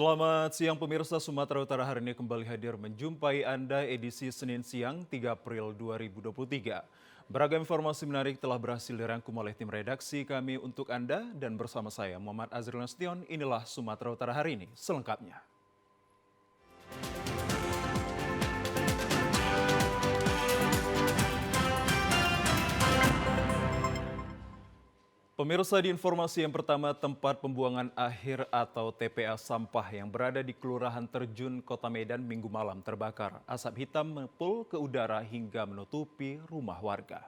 Selamat siang pemirsa, Sumatera Utara hari ini kembali hadir menjumpai Anda edisi Senin siang 3 April 2023. Beragam informasi menarik telah berhasil dirangkum oleh tim redaksi kami untuk Anda dan bersama saya Muhammad Azril Nasution, inilah Sumatera Utara hari ini selengkapnya. Pemirsa, di informasi yang pertama, tempat pembuangan akhir atau TPA sampah yang berada di Kelurahan Terjun, Kota Medan Minggu malam terbakar. Asap hitam mengepul ke udara hingga menutupi rumah warga.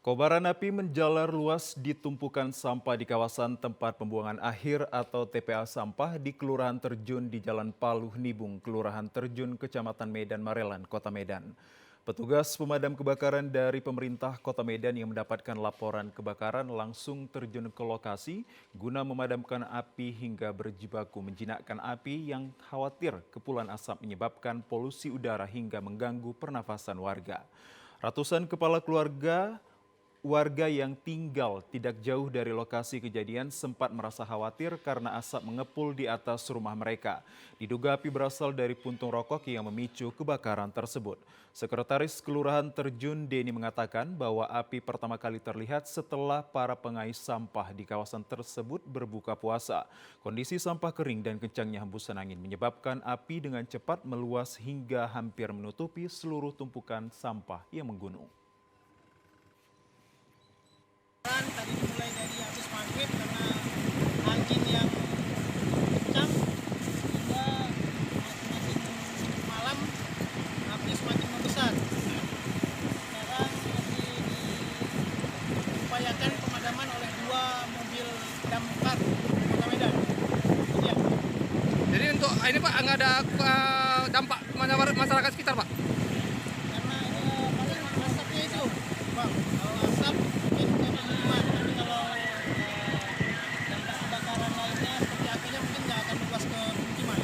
Kobaran api menjalar luas di tumpukan sampah di kawasan tempat pembuangan akhir atau TPA sampah di Kelurahan Terjun di Jalan Paluh Nibung, Kelurahan Terjun, Kecamatan Medan Marelan, Kota Medan. Petugas pemadam kebakaran dari pemerintah Kota Medan yang mendapatkan laporan kebakaran langsung terjun ke lokasi guna memadamkan api hingga berjibaku menjinakkan api yang khawatir kepulan asap menyebabkan polusi udara hingga mengganggu pernafasan warga. Ratusan kepala keluarga warga yang tinggal tidak jauh dari lokasi kejadian sempat merasa khawatir karena asap mengepul di atas rumah mereka. Diduga api berasal dari puntung rokok yang memicu kebakaran tersebut. Sekretaris Kelurahan Terjun Deni mengatakan bahwa api pertama kali terlihat setelah para pengais sampah di kawasan tersebut berbuka puasa. Kondisi sampah kering dan kencangnya hembusan angin menyebabkan api dengan cepat meluas hingga hampir menutupi seluruh tumpukan sampah yang menggunung. Tadi dimulai dari habis maghrib karena angin yang kencang hingga semakin malam api semakin membesar. Sekarang masih diupayakan pemadaman oleh 2 mobil damkar Kota Medan. Ya. Jadi untuk ini Pak nggak ada dampak masyarakat sekitar Pak? Karena paling asapnya itu, Bang. Kalau asap mungkin aman, tapi kalau dampak kebakaran lainnya seperti apinya mungkin nggak akan meluas ke pemukiman.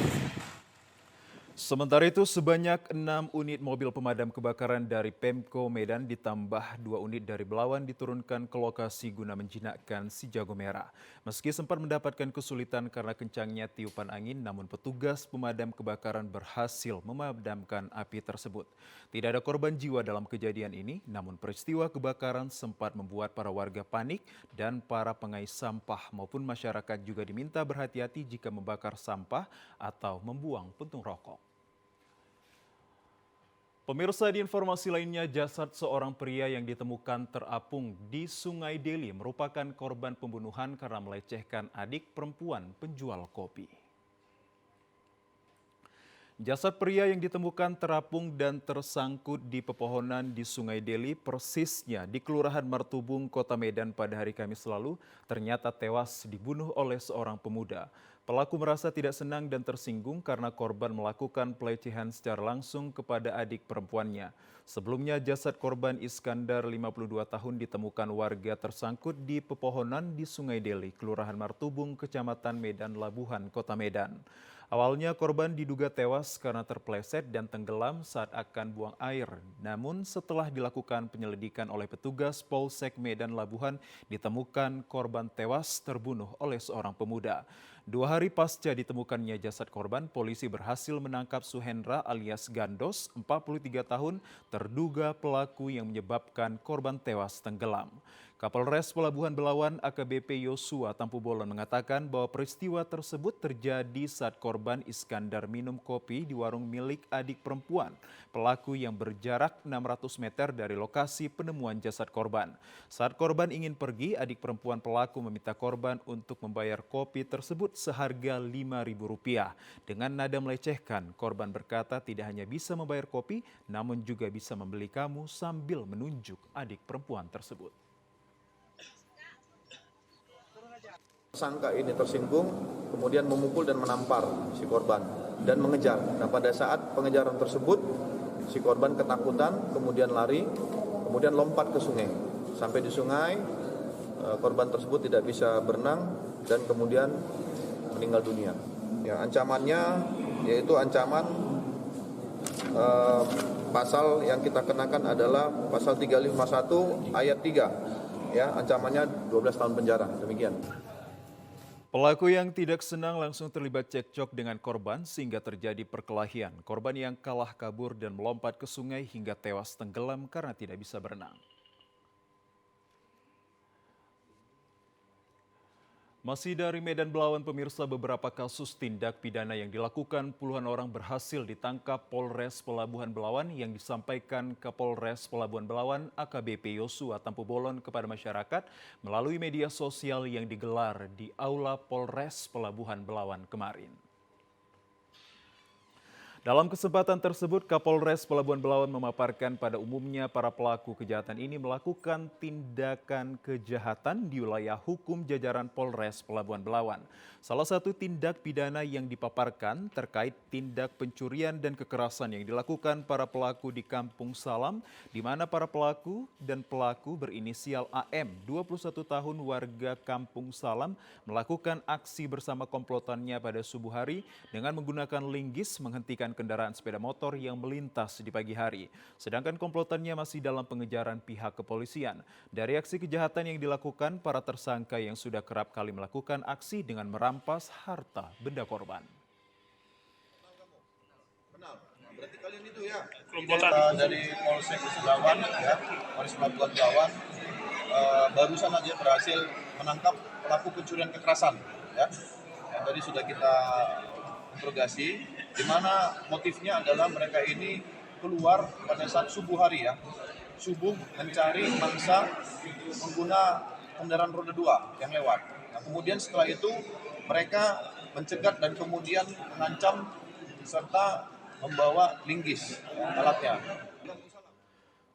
Sementara itu, sebanyak 6 unit mobil pemadam kebakaran dari Pemko Medan ditambah 2 unit dari Belawan diturunkan ke lokasi guna menjinakkan si jago merah. Meski sempat mendapatkan kesulitan karena kencangnya tiupan angin, namun petugas pemadam kebakaran berhasil memadamkan api tersebut. Tidak ada korban jiwa dalam kejadian ini, namun peristiwa kebakaran sempat membuat para warga panik dan para pengais sampah maupun masyarakat juga diminta berhati-hati jika membakar sampah atau membuang puntung rokok. Pemirsa, di informasi lainnya, jasad seorang pria yang ditemukan terapung di Sungai Deli merupakan korban pembunuhan karena melecehkan adik perempuan penjual kopi. Jasad pria yang ditemukan terapung dan tersangkut di pepohonan di Sungai Deli, persisnya di Kelurahan Martubung, Kota Medan pada hari Kamis lalu, ternyata tewas dibunuh oleh seorang pemuda. Pelaku merasa tidak senang dan tersinggung karena korban melakukan pelecehan secara langsung kepada adik perempuannya. Sebelumnya jasad korban Iskandar 52 tahun ditemukan warga tersangkut di pepohonan di Sungai Deli, Kelurahan Martubung, Kecamatan Medan Labuhan, Kota Medan. Awalnya korban diduga tewas karena terpleset dan tenggelam saat akan buang air. Namun setelah dilakukan penyelidikan oleh petugas Polsek Medan Labuhan, ditemukan korban tewas terbunuh oleh seorang pemuda. 2 hari pasca ditemukannya jasad korban, polisi berhasil menangkap Suhendra alias Gandos, 43 tahun, terduga pelaku yang menyebabkan korban tewas tenggelam. Kapolres Pelabuhan Belawan AKBP Yosua Tampu Bolon mengatakan bahwa peristiwa tersebut terjadi saat korban Iskandar minum kopi di warung milik adik perempuan pelaku yang berjarak 600 meter dari lokasi penemuan jasad korban. Saat korban ingin pergi, adik perempuan pelaku meminta korban untuk membayar kopi tersebut seharga Rp5.000. Dengan nada melecehkan, korban berkata tidak hanya bisa membayar kopi, namun juga bisa membeli kamu sambil menunjuk adik perempuan tersebut. Tersangka ini tersinggung, kemudian memukul dan menampar si korban dan mengejar. Nah, pada saat pengejaran tersebut, si korban ketakutan, kemudian lari, kemudian lompat ke sungai. Sampai di sungai, korban tersebut tidak bisa berenang dan kemudian meninggal dunia. Ya, ancamannya yaitu ancaman pasal yang kita kenakan adalah pasal 351 ayat 3. Ya, ancamannya 12 tahun penjara. Demikian. Pelaku yang tidak senang langsung terlibat cekcok dengan korban sehingga terjadi perkelahian. Korban yang kalah kabur dan melompat ke sungai hingga tewas tenggelam karena tidak bisa berenang. Masih dari Medan Belawan, pemirsa, beberapa kasus tindak pidana yang dilakukan puluhan orang berhasil ditangkap Polres Pelabuhan Belawan yang disampaikan Kapolres Pelabuhan Belawan AKBP Yosua Tampu-Bolon kepada masyarakat melalui media sosial yang digelar di Aula Polres Pelabuhan Belawan kemarin. Dalam kesempatan tersebut, Kapolres Pelabuhan Belawan memaparkan pada umumnya para pelaku kejahatan ini melakukan tindakan kejahatan di wilayah hukum jajaran Polres Pelabuhan Belawan. Salah satu tindak pidana yang dipaparkan terkait tindak pencurian dan kekerasan yang dilakukan para pelaku di Kampung Salam, di mana para pelaku dan pelaku berinisial AM, 21 tahun warga Kampung Salam, melakukan aksi bersama komplotannya pada subuh hari dengan menggunakan linggis menghentikan kendaraan sepeda motor yang melintas di pagi hari. Sedangkan komplotannya masih dalam pengejaran pihak kepolisian. Dari aksi kejahatan yang dilakukan, para tersangka yang sudah kerap kali melakukan aksi dengan merampas harta benda korban. Benar. Berarti kalian itu ya. Kita dari Polsek Belawan, ya, Polres Pelabuhan Belawan, barusan aja berhasil menangkap pelaku pencurian kekerasan, ya. Yang tadi sudah kita interogasi, di mana motifnya adalah mereka ini keluar pada saat subuh hari, ya, subuh mencari mangsa pengguna kendaraan roda 2 yang lewat. Nah, kemudian setelah itu mereka mencegat dan kemudian mengancam serta membawa linggis alatnya.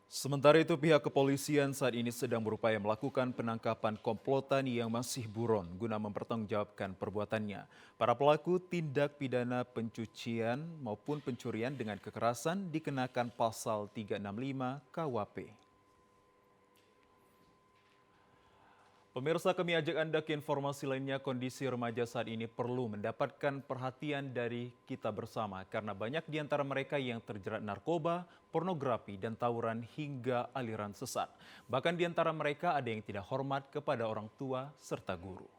Sementara itu, pihak kepolisian saat ini sedang berupaya melakukan penangkapan komplotan yang masih buron guna mempertanggungjawabkan perbuatannya. Para pelaku tindak pidana pencucian maupun pencurian dengan kekerasan dikenakan pasal 365 KUHP. Pemirsa, kami ajak Anda ke informasi lainnya. Kondisi remaja saat ini perlu mendapatkan perhatian dari kita bersama karena banyak di antara mereka yang terjerat narkoba, pornografi, dan tawuran hingga aliran sesat. Bahkan di antara mereka ada yang tidak hormat kepada orang tua serta guru.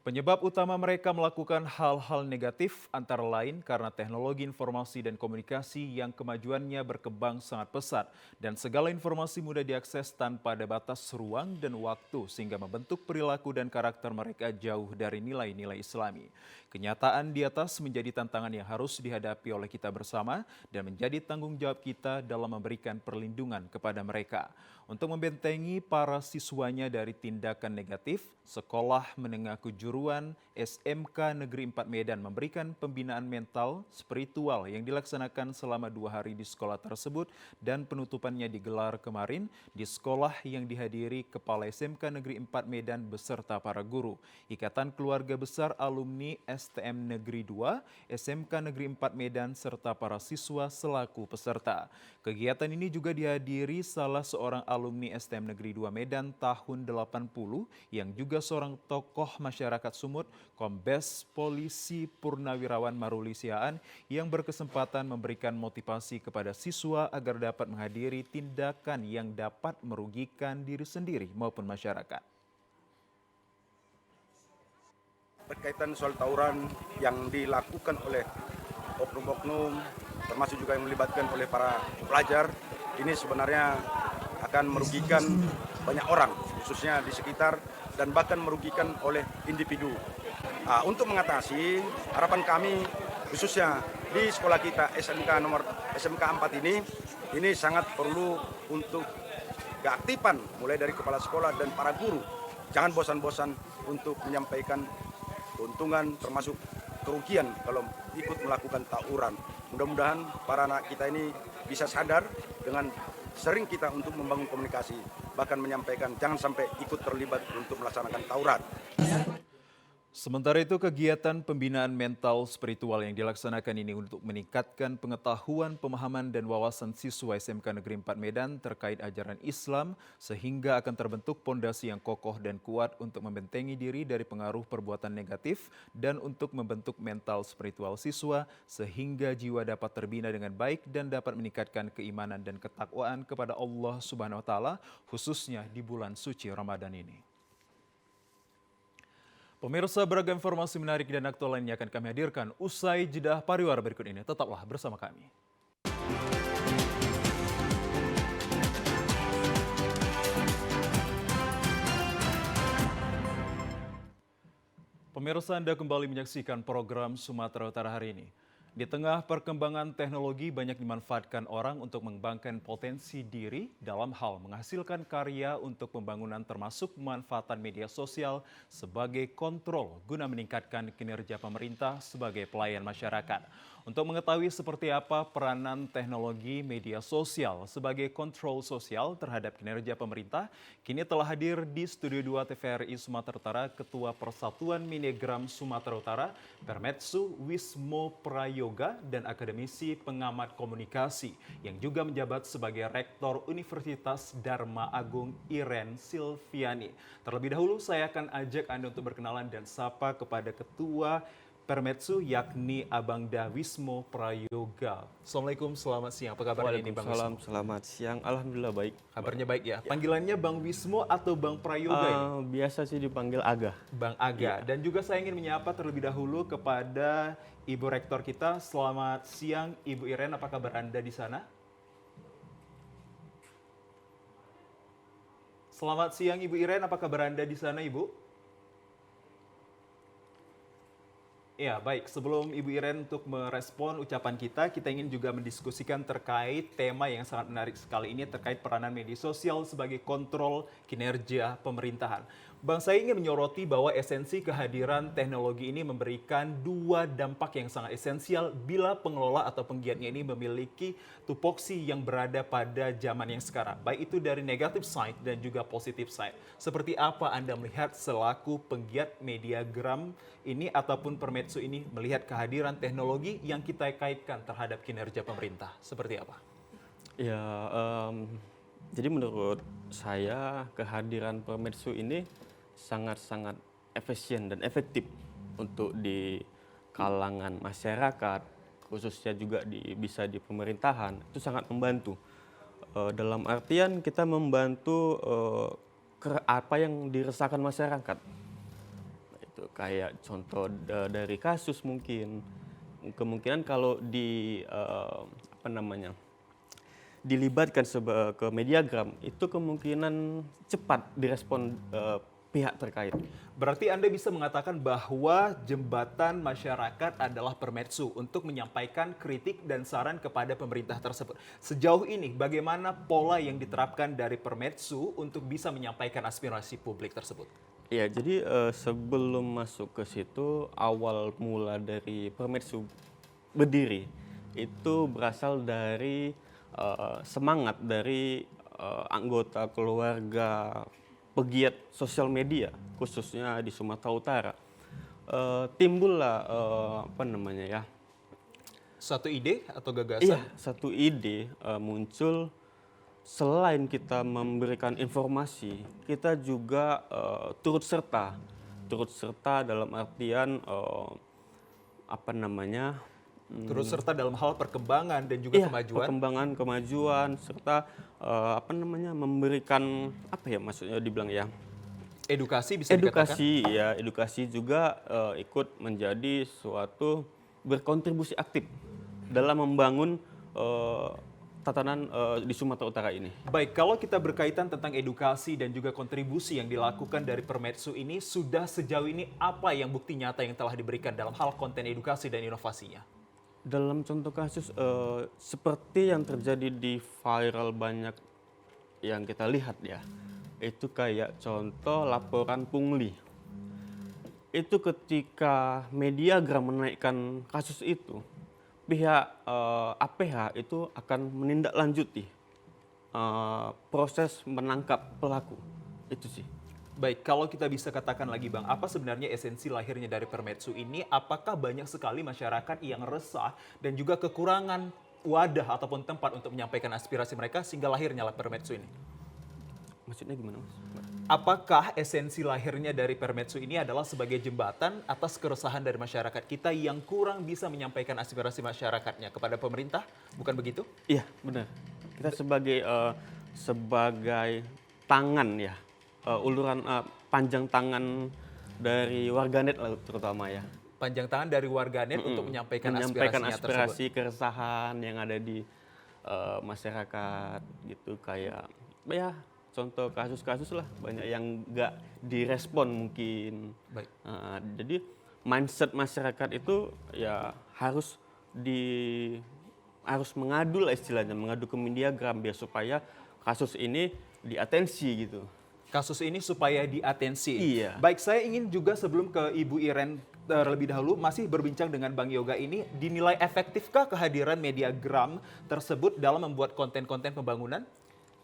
Penyebab utama mereka melakukan hal-hal negatif antara lain karena teknologi informasi dan komunikasi yang kemajuannya berkembang sangat pesat dan segala informasi mudah diakses tanpa ada batas ruang dan waktu sehingga membentuk perilaku dan karakter mereka jauh dari nilai-nilai Islami. Kenyataan di atas menjadi tantangan yang harus dihadapi oleh kita bersama dan menjadi tanggung jawab kita dalam memberikan perlindungan kepada mereka. Untuk membentengi para siswanya dari tindakan negatif, Sekolah Menengah Kejuruan SMK Negeri 4 Medan memberikan pembinaan mental spiritual yang dilaksanakan selama 2 hari di sekolah tersebut dan penutupannya digelar kemarin di sekolah yang dihadiri Kepala SMK Negeri 4 Medan beserta para guru, Ikatan Keluarga Besar Alumni STM Negeri 2, SMK Negeri 4 Medan serta para siswa selaku peserta. Kegiatan ini juga dihadiri salah seorang alumni STM Negeri 2 Medan tahun 80 yang juga seorang tokoh masyarakat Sumut, Kombes Polisi Purnawirawan Maruli Siaan, yang berkesempatan memberikan motivasi kepada siswa agar dapat menghadiri tindakan yang dapat merugikan diri sendiri maupun masyarakat. Berkaitan soal tawuran yang dilakukan oleh oknum-oknum, termasuk juga yang melibatkan oleh para pelajar, ini sebenarnya akan merugikan banyak orang, khususnya di sekitar, dan bahkan merugikan oleh individu. Untuk mengatasi, harapan kami khususnya di sekolah kita SMK 4 ini sangat perlu untuk keaktifan mulai dari kepala sekolah dan para guru. Jangan bosan-bosan untuk menyampaikan keuntungan termasuk kerugian kalau ikut melakukan tawuran. Mudah-mudahan para anak kita ini bisa sadar dengan sering kita untuk membangun komunikasi, bahkan menyampaikan jangan sampai ikut terlibat untuk melaksanakan tawuran. Sementara itu, kegiatan pembinaan mental spiritual yang dilaksanakan ini untuk meningkatkan pengetahuan, pemahaman, dan wawasan siswa SMK Negeri 4 Medan terkait ajaran Islam sehingga akan terbentuk pondasi yang kokoh dan kuat untuk membentengi diri dari pengaruh perbuatan negatif dan untuk membentuk mental spiritual siswa sehingga jiwa dapat terbina dengan baik dan dapat meningkatkan keimanan dan ketakwaan kepada Allah Subhanahu wa taala khususnya di bulan suci Ramadan ini. Pemirsa, beragam informasi menarik dan aktual lainnya akan kami hadirkan usai jeda pariwara berikut ini. Tetaplah bersama kami. Pemirsa, Anda kembali menyaksikan program Sumatera Utara hari ini. Di tengah perkembangan teknologi, banyak dimanfaatkan orang untuk mengembangkan potensi diri dalam hal menghasilkan karya untuk pembangunan termasuk pemanfaatan media sosial sebagai kontrol guna meningkatkan kinerja pemerintah sebagai pelayan masyarakat. Untuk mengetahui seperti apa peranan teknologi media sosial sebagai kontrol sosial terhadap kinerja pemerintah, kini telah hadir di Studio 2 TVRI Sumatera Utara Ketua Persatuan Minegram Sumatera Utara, Permetsu Wismo Prayoga, dan akademisi pengamat komunikasi yang juga menjabat sebagai Rektor Universitas Dharma Agung Iren Silviani. Terlebih dahulu saya akan ajak Anda untuk berkenalan dan sapa kepada Ketua Permetsu yakni Abang Wismo Prayoga. Assalamualaikum, selamat siang. Apa kabar ini Bang Wismo? Waalaikumsalam, selamat siang. Alhamdulillah baik. Kabarnya baik ya. Panggilannya Bang Wismo atau Bang Prayoga ini? Biasa sih dipanggil Aga. Bang Aga. Dan juga saya ingin menyapa terlebih dahulu kepada Ibu Rektor kita. Selamat siang Ibu Iren, apa kabar Anda di sana? Selamat siang Ibu Iren, apa kabar Anda di sana Ibu? Ya, baik. Sebelum Ibu Iren untuk merespon ucapan kita ingin juga mendiskusikan terkait tema yang sangat menarik sekali ini terkait peranan media sosial sebagai kontrol kinerja pemerintahan. Bang, saya ingin menyoroti bahwa esensi kehadiran teknologi ini memberikan dua dampak yang sangat esensial bila pengelola atau penggiatnya ini memiliki tupoksi yang berada pada zaman yang sekarang. Baik itu dari negative side dan juga positive side. Seperti apa Anda melihat selaku penggiat Mediagram ini ataupun Permetsu ini melihat kehadiran teknologi yang kita kaitkan terhadap kinerja pemerintah? Seperti apa? Ya, jadi menurut saya kehadiran Permetsu ini sangat-sangat efisien dan efektif untuk di kalangan masyarakat, khususnya juga bisa di pemerintahan, itu sangat membantu. Dalam artian kita membantu apa yang dirasakan masyarakat. Itu kayak contoh dari kasus mungkin, kemungkinan kalau dilibatkan ke Mediagram, itu kemungkinan cepat direspon pihak terkait. Berarti Anda bisa mengatakan bahwa jembatan masyarakat adalah Permetsu untuk menyampaikan kritik dan saran kepada pemerintah tersebut. Sejauh ini bagaimana pola yang diterapkan dari Permetsu untuk bisa menyampaikan aspirasi publik tersebut? Ya, jadi sebelum masuk ke situ, awal mula dari Permetsu berdiri itu berasal dari semangat dari anggota keluarga pegiat sosial media, khususnya di Sumatera Utara. Timbullah Satu ide atau gagasan? Iya, satu ide muncul. Selain kita memberikan informasi, kita juga turut serta dalam artian Turut serta dalam hal perkembangan dan juga kemajuan. Kemajuan serta memberikan Edukasi bisa dikatakan. Edukasi juga ikut menjadi suatu berkontribusi aktif dalam membangun tatanan di Sumatera Utara ini. Baik, kalau kita berkaitan tentang edukasi dan juga kontribusi yang dilakukan dari Permetsu ini, sudah sejauh ini apa yang bukti nyata yang telah diberikan dalam hal konten edukasi dan inovasinya? Dalam contoh kasus seperti yang terjadi di viral banyak yang kita lihat ya, itu kayak contoh laporan pungli. Itu ketika Mediagram menaikkan kasus itu, pihak APH itu akan menindaklanjuti proses menangkap pelaku. Itu sih. Baik, kalau kita bisa katakan lagi Bang, apa sebenarnya esensi lahirnya dari Permetsu ini? Apakah banyak sekali masyarakat yang resah dan juga kekurangan wadah ataupun tempat untuk menyampaikan aspirasi mereka sehingga lahirnya lah Permetsu ini? Maksudnya gimana, Mas? Apakah esensi lahirnya dari Permetsu ini adalah sebagai jembatan atas keresahan dari masyarakat kita yang kurang bisa menyampaikan aspirasi masyarakatnya kepada pemerintah? Bukan begitu? Iya, benar. Kita sebagai tangan ya, uluran panjang tangan dari warganet lah terutama ya. Panjang tangan dari warganet untuk menyampaikan aspirasinya aspirasi keresahan yang ada di masyarakat gitu, kayak ya contoh kasus-kasus lah banyak yang nggak direspon mungkin. Baik. Jadi mindset masyarakat itu ya harus mengadu lah istilahnya, mengadu ke Mediagram biar supaya kasus ini diatensi gitu. Kasus ini supaya diatensi. Iya. Baik, saya ingin juga sebelum ke Ibu Iren terlebih dahulu masih berbincang dengan Bang Yoga ini, dinilai efektifkah kehadiran Mediagram tersebut dalam membuat konten-konten pembangunan?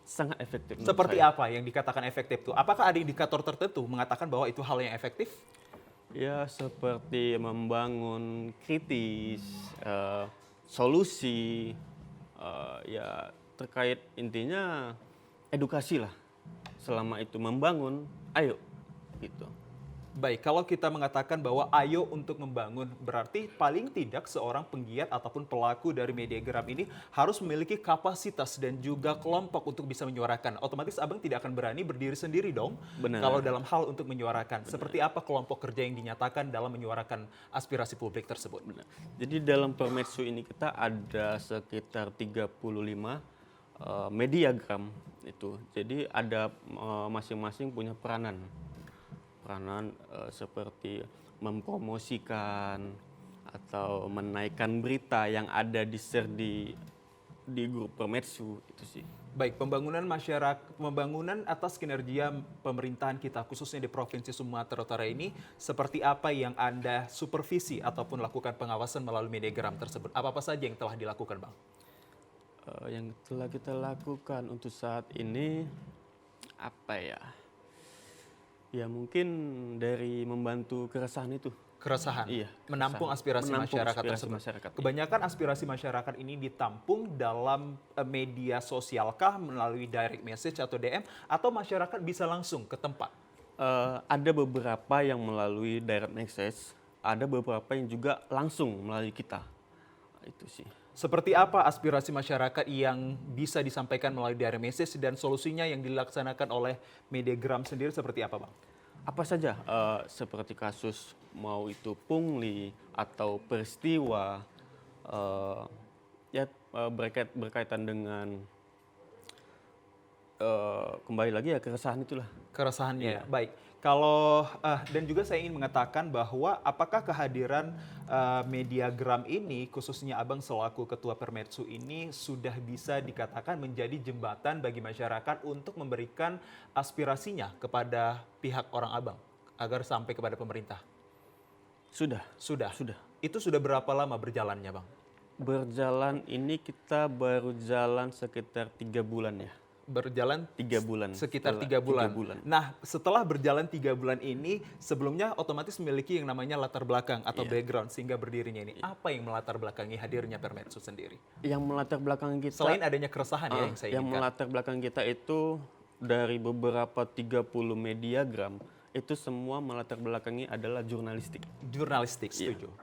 Sangat efektif. menurut Seperti saya. apa yang dikatakan efektif tuh? Apakah ada indikator tertentu mengatakan bahwa itu hal yang efektif? Ya seperti membangun kritis, solusi, ya terkait intinya edukasi lah. Selama itu membangun, ayo gitu. Baik, kalau kita mengatakan bahwa ayo untuk membangun, berarti paling tidak seorang penggiat ataupun pelaku dari Mediagram ini harus memiliki kapasitas dan juga kelompok untuk bisa menyuarakan. Otomatis Abang tidak akan berani berdiri sendiri dong, Benar. kalau dalam hal untuk menyuarakan. Seperti apa kelompok kerja yang dinyatakan dalam menyuarakan aspirasi publik tersebut? Benar. Jadi dalam Permetsu ini kita ada sekitar 35 Mediagram itu. Jadi ada masing-masing punya peranan seperti mempromosikan atau menaikkan berita yang ada di share di grup Permetsu itu sih. Baik, pembangunan atas kinerja pemerintahan kita, khususnya di Provinsi Sumatera Utara ini, seperti apa yang Anda supervisi ataupun lakukan pengawasan melalui Mediagram tersebut? Apa-apa saja yang telah dilakukan, Bang? Yang telah kita lakukan untuk saat ini, apa ya? Ya mungkin dari membantu keresahan itu. Keresahan, Iya, menampung keresahan. aspirasi Menampung masyarakat aspirasi tersebut. masyarakat, iya. Kebanyakan aspirasi masyarakat ini ditampung dalam media sosialkah, melalui direct message atau DM, atau masyarakat bisa langsung ke tempat? Ada beberapa yang melalui direct message, ada beberapa yang juga langsung melalui kita. Itu sih. Seperti apa aspirasi masyarakat yang bisa disampaikan melalui direct message dan solusinya yang dilaksanakan oleh Mediagram sendiri seperti apa, Bang? Apa saja, seperti kasus mau itu pungli atau peristiwa, berkaitan dengan kembali lagi ya keresahan itulah. Keresahannya. Iya. Baik. Kalau dan juga saya ingin mengatakan bahwa apakah kehadiran Mediagram ini, khususnya Abang selaku Ketua Permetsu ini, sudah bisa dikatakan menjadi jembatan bagi masyarakat untuk memberikan aspirasinya kepada pihak orang Abang agar sampai kepada pemerintah? Sudah. Sudah. Itu sudah berapa lama berjalannya, Bang? Berjalan ini kita baru jalan sekitar 3 bulan ya. Berjalan 3 bulan. sekitar Setelah 3 bulan. 3 bulan. Nah, setelah berjalan 3 bulan ini, sebelumnya otomatis memiliki yang namanya latar belakang atau Iya. background sehingga berdirinya ini. Apa yang melatar belakangi hadirnya Permetsu sendiri? Yang melatar belakang kita, Selain adanya keresahan ya yang saya yang inginkan. melatar belakang kita itu dari beberapa 30 Mediagram, itu semua melatar belakangi adalah jurnalistik. Jurnalistik, Iya. setuju.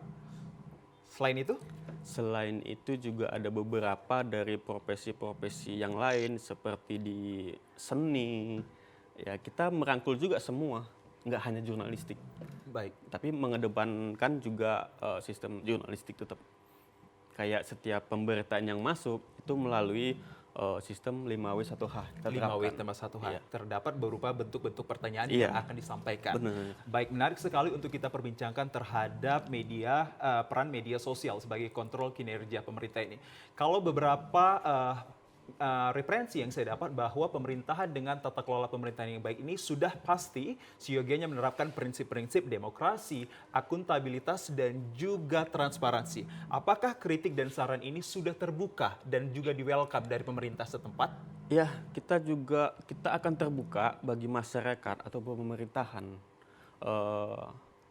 Selain itu? Selain itu juga ada beberapa dari profesi-profesi yang lain seperti di seni. Ya kita merangkul juga semua, nggak hanya jurnalistik. Baik. Tapi mengedepankan juga sistem jurnalistik tetap. Kayak setiap pemberitaan yang masuk itu melalui sistem 5W1H. Kita 5W terapkan. tambah 1H. Iya. Terdapat berupa bentuk-bentuk pertanyaan Iya. yang akan disampaikan. Benar. Baik, menarik sekali untuk kita perbincangkan terhadap peran media sosial sebagai kontrol kinerja pemerintah ini. Kalau beberapa referensi yang saya dapat bahwa pemerintahan dengan tata kelola pemerintahan yang baik ini sudah pasti siogianya menerapkan prinsip-prinsip demokrasi, akuntabilitas, dan juga transparansi. Apakah kritik dan saran ini sudah terbuka dan juga di-welcome dari pemerintah setempat? Ya, kita akan terbuka bagi masyarakat atau pemerintahan.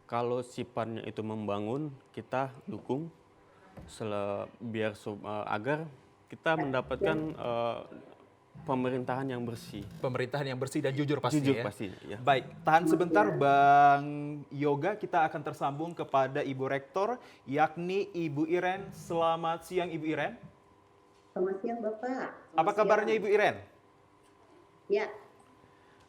Kalau sifatnya itu membangun, kita dukung agar kita mendapatkan pemerintahan yang bersih. Pemerintahan yang bersih dan jujur pasti Jujur ya. pasti, ya. Baik, tahan sebentar Bang Yoga, kita akan tersambung kepada Ibu Rektor, yakni Ibu Iren. Selamat siang Ibu Iren. Selamat siang Bapak. Apa kabarnya Ibu Iren? Ya,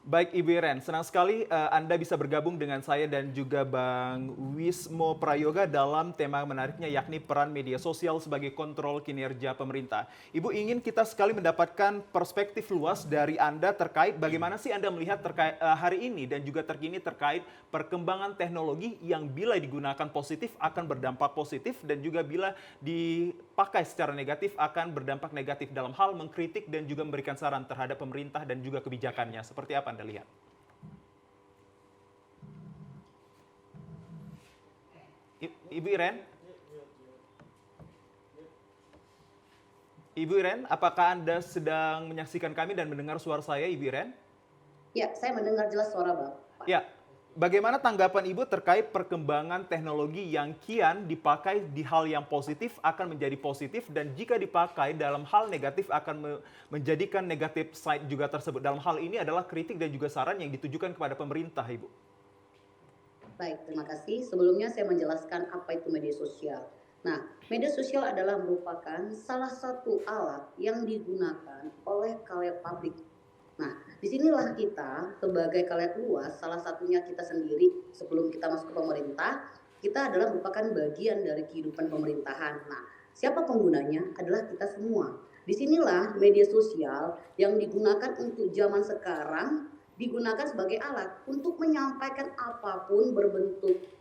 Baik Ibu Iren, senang sekali Anda bisa bergabung dengan saya dan juga Bang Wismo Prayoga dalam tema menariknya yakni peran media sosial sebagai kontrol kinerja pemerintah. Ibu, ingin kita sekali mendapatkan perspektif luas dari Anda terkait bagaimana sih Anda melihat hari ini dan juga terkini terkait perkembangan teknologi yang bila digunakan positif akan berdampak positif dan juga bila dipakai secara negatif akan berdampak negatif dalam hal mengkritik dan juga memberikan saran terhadap pemerintah dan juga kebijakannya. Seperti apa Anda lihat? Ibu Iren? Ibu Iren, apakah Anda sedang menyaksikan kami dan mendengar suara saya, Ibu Iren? ya, saya mendengar jelas suara Bapak. Ya, bagaimana tanggapan Ibu terkait perkembangan teknologi yang kian dipakai di hal yang positif akan menjadi positif dan jika dipakai dalam hal negatif akan menjadikan negatif side juga tersebut. Dalam hal ini adalah kritik dan juga saran yang ditujukan kepada pemerintah, Ibu. Baik, terima kasih. Sebelumnya saya menjelaskan apa itu media sosial. Nah, media sosial adalah merupakan salah satu alat yang digunakan oleh khalayak publik. Nah, disinilah kita sebagai khalayak luas, salah satunya kita sendiri sebelum kita masuk ke pemerintah, kita adalah merupakan bagian dari kehidupan pemerintahan. Nah, siapa penggunanya adalah kita semua. Disinilah media sosial yang digunakan untuk zaman sekarang digunakan sebagai alat untuk menyampaikan apapun berbentuk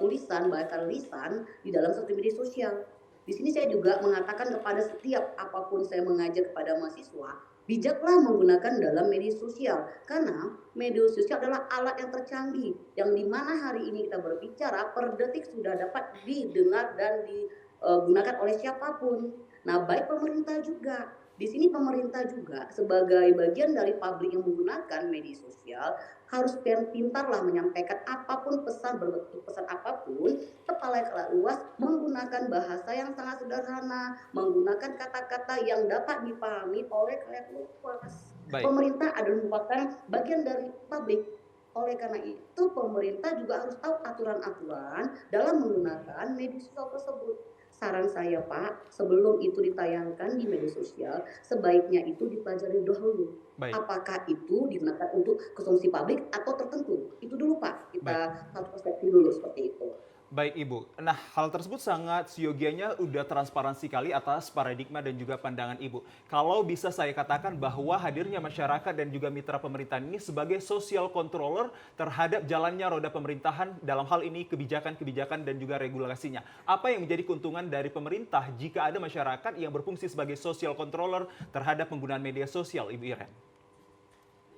tulisan, bahkan lisan di dalam satu media sosial. Di sini saya juga mengatakan kepada setiap apapun saya mengajak kepada mahasiswa, bijaklah menggunakan dalam media sosial karena media sosial adalah alat yang tercanggih yang dimana hari ini kita berbicara per detik sudah dapat didengar dan digunakan oleh siapapun. Nah, baik pemerintah juga. Di sini pemerintah juga sebagai bagian dari publik yang menggunakan media sosial harus pintarlah menyampaikan apapun pesan berbentuk pesan apapun kepala luas menggunakan bahasa yang sangat sederhana, menggunakan kata-kata yang dapat dipahami oleh khalayak luas. Pemerintah adalah merupakan bagian dari publik. Oleh karena itu pemerintah juga harus tahu aturan-aturan dalam menggunakan media sosial tersebut. Saran saya Pak, sebelum itu ditayangkan di media sosial, sebaiknya itu dipelajari dahulu. Apakah itu digunakan untuk konsumsi publik atau tertentu? Itu dulu Pak, kita satu perspektif dulu seperti itu. Baik Ibu, nah hal tersebut sangat siogianya udah transparansi kali atas paradigma dan juga pandangan Ibu. Kalau bisa saya katakan bahwa hadirnya masyarakat dan juga mitra pemerintahan ini sebagai social controller terhadap jalannya roda pemerintahan dalam hal ini kebijakan-kebijakan dan juga regulasinya. Apa yang menjadi keuntungan dari pemerintah jika ada masyarakat yang berfungsi sebagai social controller terhadap penggunaan media sosial, Ibu Iren?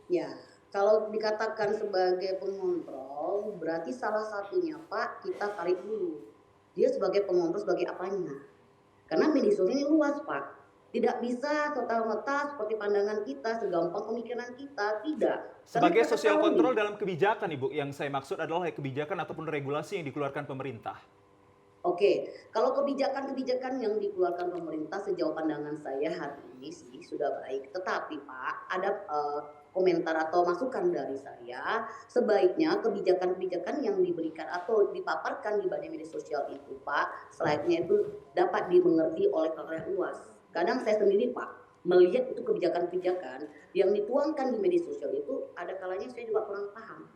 Ya, kalau dikatakan sebagai pengontrol, berarti salah satunya Pak, kita tarik dulu. Dia sebagai pengontrol sebagai apanya? Karena media sosial ini luas Pak. Tidak bisa serta-merta seperti pandangan kita, segampang pemikiran kita, tidak. Sebagai social control dalam kebijakan Ibu, yang saya maksud adalah kebijakan ataupun regulasi yang dikeluarkan pemerintah. Oke, kalau kebijakan-kebijakan yang dikeluarkan pemerintah sejauh pandangan saya hari ini sih sudah baik. Tetapi Pak, ada komentar atau masukan dari saya, sebaiknya kebijakan-kebijakan yang diberikan atau dipaparkan di media sosial itu Pak, selayaknya itu dapat dimengerti oleh khalayak luas. Kadang saya sendiri Pak, melihat itu kebijakan-kebijakan yang dituangkan di media sosial itu ada kalanya saya juga kurang paham.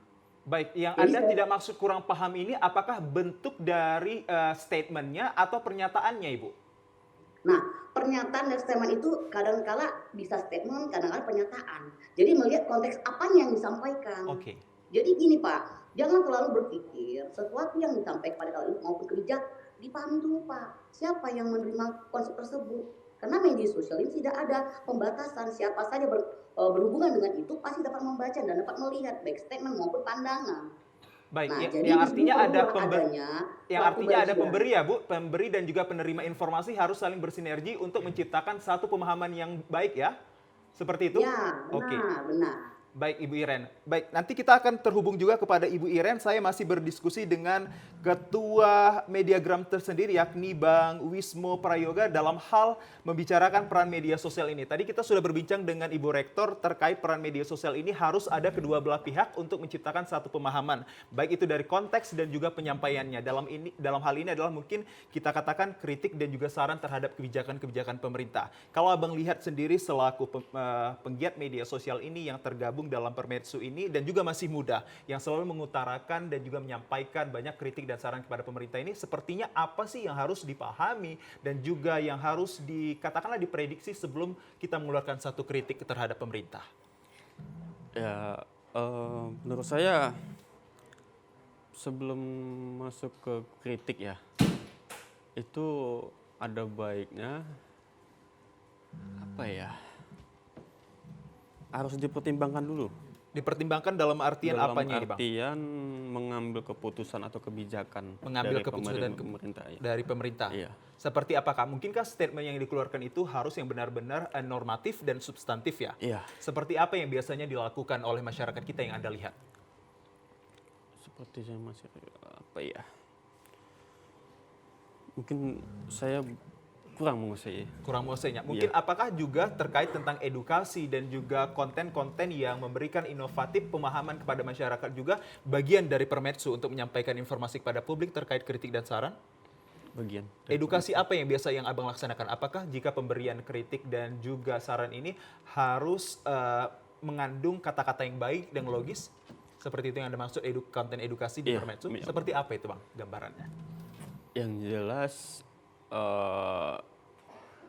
Baik, yang Anda tidak maksud kurang paham ini apakah bentuk dari statementnya atau pernyataannya Ibu? Nah, pernyataan dan statement itu kadang-kala bisa statement, kadang-kala pernyataan. Jadi melihat konteks apanya yang disampaikan. Oke. Jadi gini Pak, jangan selalu berpikir sesuatu yang disampaikan pada kalian maupun kebijakan dipahami dulu Pak. Siapa yang menerima konsep tersebut? Karena media sosial ini tidak ada pembatasan, siapa saja berhubungan dengan itu pasti dapat membaca dan dapat melihat baik statement maupun pandangan. Baik, Nah, ya, jadi yang di sini artinya ada perlulah adanya yang suatu artinya ada bagian. pemberi ya, Bu. Pemberi dan juga penerima informasi harus saling bersinergi untuk menciptakan satu pemahaman yang baik ya. Seperti itu? Ya, Oke. benar. Baik Ibu Iren. Baik, nanti kita akan terhubung juga kepada Ibu Iren. Saya masih berdiskusi dengan Ketua Mediagram tersendiri yakni Bang Wismo Prayoga dalam hal membicarakan peran media sosial ini. Tadi kita sudah berbincang dengan Ibu Rektor terkait peran media sosial ini harus ada kedua belah pihak untuk menciptakan satu pemahaman. Baik itu dari konteks dan juga penyampaiannya. Dalam hal ini adalah mungkin kita katakan kritik dan juga saran terhadap kebijakan-kebijakan pemerintah. Kalau Abang lihat sendiri selaku penggiat media sosial ini yang tergabung dalam Permedsu ini dan juga masih muda yang selalu mengutarakan dan juga menyampaikan banyak kritik dan saran kepada pemerintah ini, sepertinya apa sih yang harus dipahami dan juga yang harus dikatakanlah diprediksi sebelum kita mengeluarkan satu kritik terhadap pemerintah? Ya, menurut saya sebelum masuk ke kritik ya, itu ada baiknya apa ya? Harus dipertimbangkan dulu. Dipertimbangkan dalam artian Dalam apanya ini, Bang? artian mengambil keputusan atau kebijakan Mengambil dari keputusan pemerintah. Ya. dari pemerintah. Iya. Seperti apakah? Mungkinkah statement yang dikeluarkan itu harus yang benar-benar normatif dan substantif ya? Iya. Seperti apa yang biasanya dilakukan oleh masyarakat kita yang Anda lihat? Seperti saya masih apa ya? Mungkin saya kurang menguasai. Kurang menguasainya. Mungkin apakah juga terkait tentang edukasi dan juga konten-konten yang memberikan inovatif pemahaman kepada masyarakat juga bagian dari Permedsu untuk menyampaikan informasi kepada publik terkait kritik dan saran? Bagian. Edukasi apa yang biasa yang Abang laksanakan? Apakah jika pemberian kritik dan juga saran ini harus mengandung kata-kata yang baik dan logis? Seperti itu yang Anda maksud konten edukasi di Iya, Permedsu? iya. Seperti apa itu Bang gambarannya? Yang jelas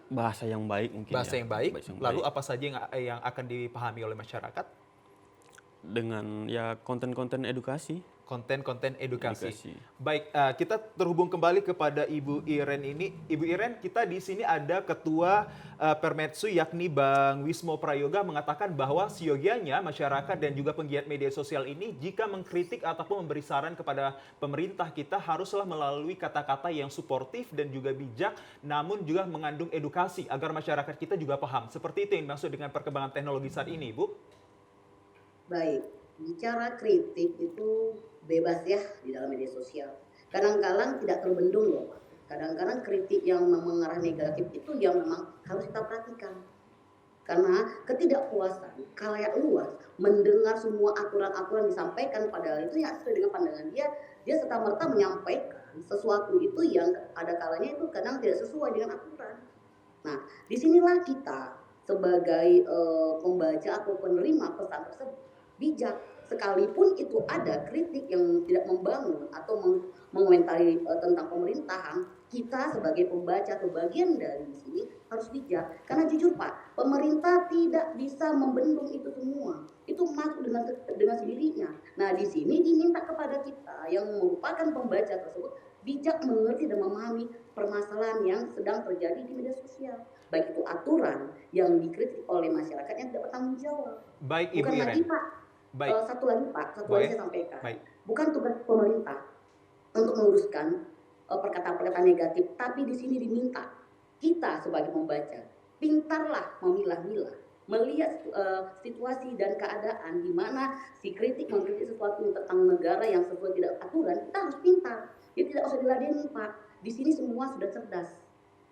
bahasa yang baik mungkin. Bahasa ya. yang baik, Bahasa yang lalu baik. apa saja yang akan dipahami oleh masyarakat? Dengan ya konten-konten edukasi. Konten-konten edukasi. Edukasi. Baik, kita terhubung kembali kepada Ibu Iren ini. Ibu Iren, kita di sini ada Ketua Permedsu yakni Bang Wismo Prayoga mengatakan bahwa siogianya masyarakat dan juga penggiat media sosial ini jika mengkritik ataupun memberi saran kepada pemerintah kita haruslah melalui kata-kata yang suportif dan juga bijak, namun juga mengandung edukasi agar masyarakat kita juga paham. Seperti itu yang dimaksud dengan perkembangan teknologi saat ini, Bu. Baik, bicara kritik itu bebas ya di dalam media sosial. Kadang-kadang tidak terbendung loh, Pak. Kadang-kadang kritik yang mengarah negatif itu yang memang harus kita perhatikan. Karena ketidakpuasan khalayak luas mendengar semua aturan-aturan disampaikan padahal itu ya sesuai dengan pandangan dia serta-merta menyampaikan sesuatu itu yang ada kalanya itu kadang tidak sesuai dengan aturan. Nah, disinilah kita sebagai pembaca atau penerima pesan tersebut bijak, sekalipun itu ada kritik yang tidak membangun atau mengomentari tentang pemerintahan, kita sebagai pembaca atau bagian dari sini harus bijak. Karena jujur Pak, pemerintah tidak bisa membendung itu semua. Itu masuk dengan sendirinya. Nah, di sini diminta kepada kita yang merupakan pembaca tersebut bijak mengerti dan memahami permasalahan yang sedang terjadi di media sosial. Baik itu aturan yang dikritik oleh masyarakat yang tidak bertanggung jawab. Baik, Ibu Bukan Iren. lagi Pak, Baik. satu lagi Pak, satu Boleh. lagi saya sampaikan. Baik. Bukan tugas pemerintah untuk meluruskan perkataan-perkataan negatif, tapi di sini diminta kita sebagai pembaca pintarlah memilah-milah, melihat situasi dan keadaan di mana si kritik mengkritik sesuatu tentang negara yang sesuai tidak aturan, kita harus pintar. Jadi tidak usah diladeni Pak. Di sini semua sudah cerdas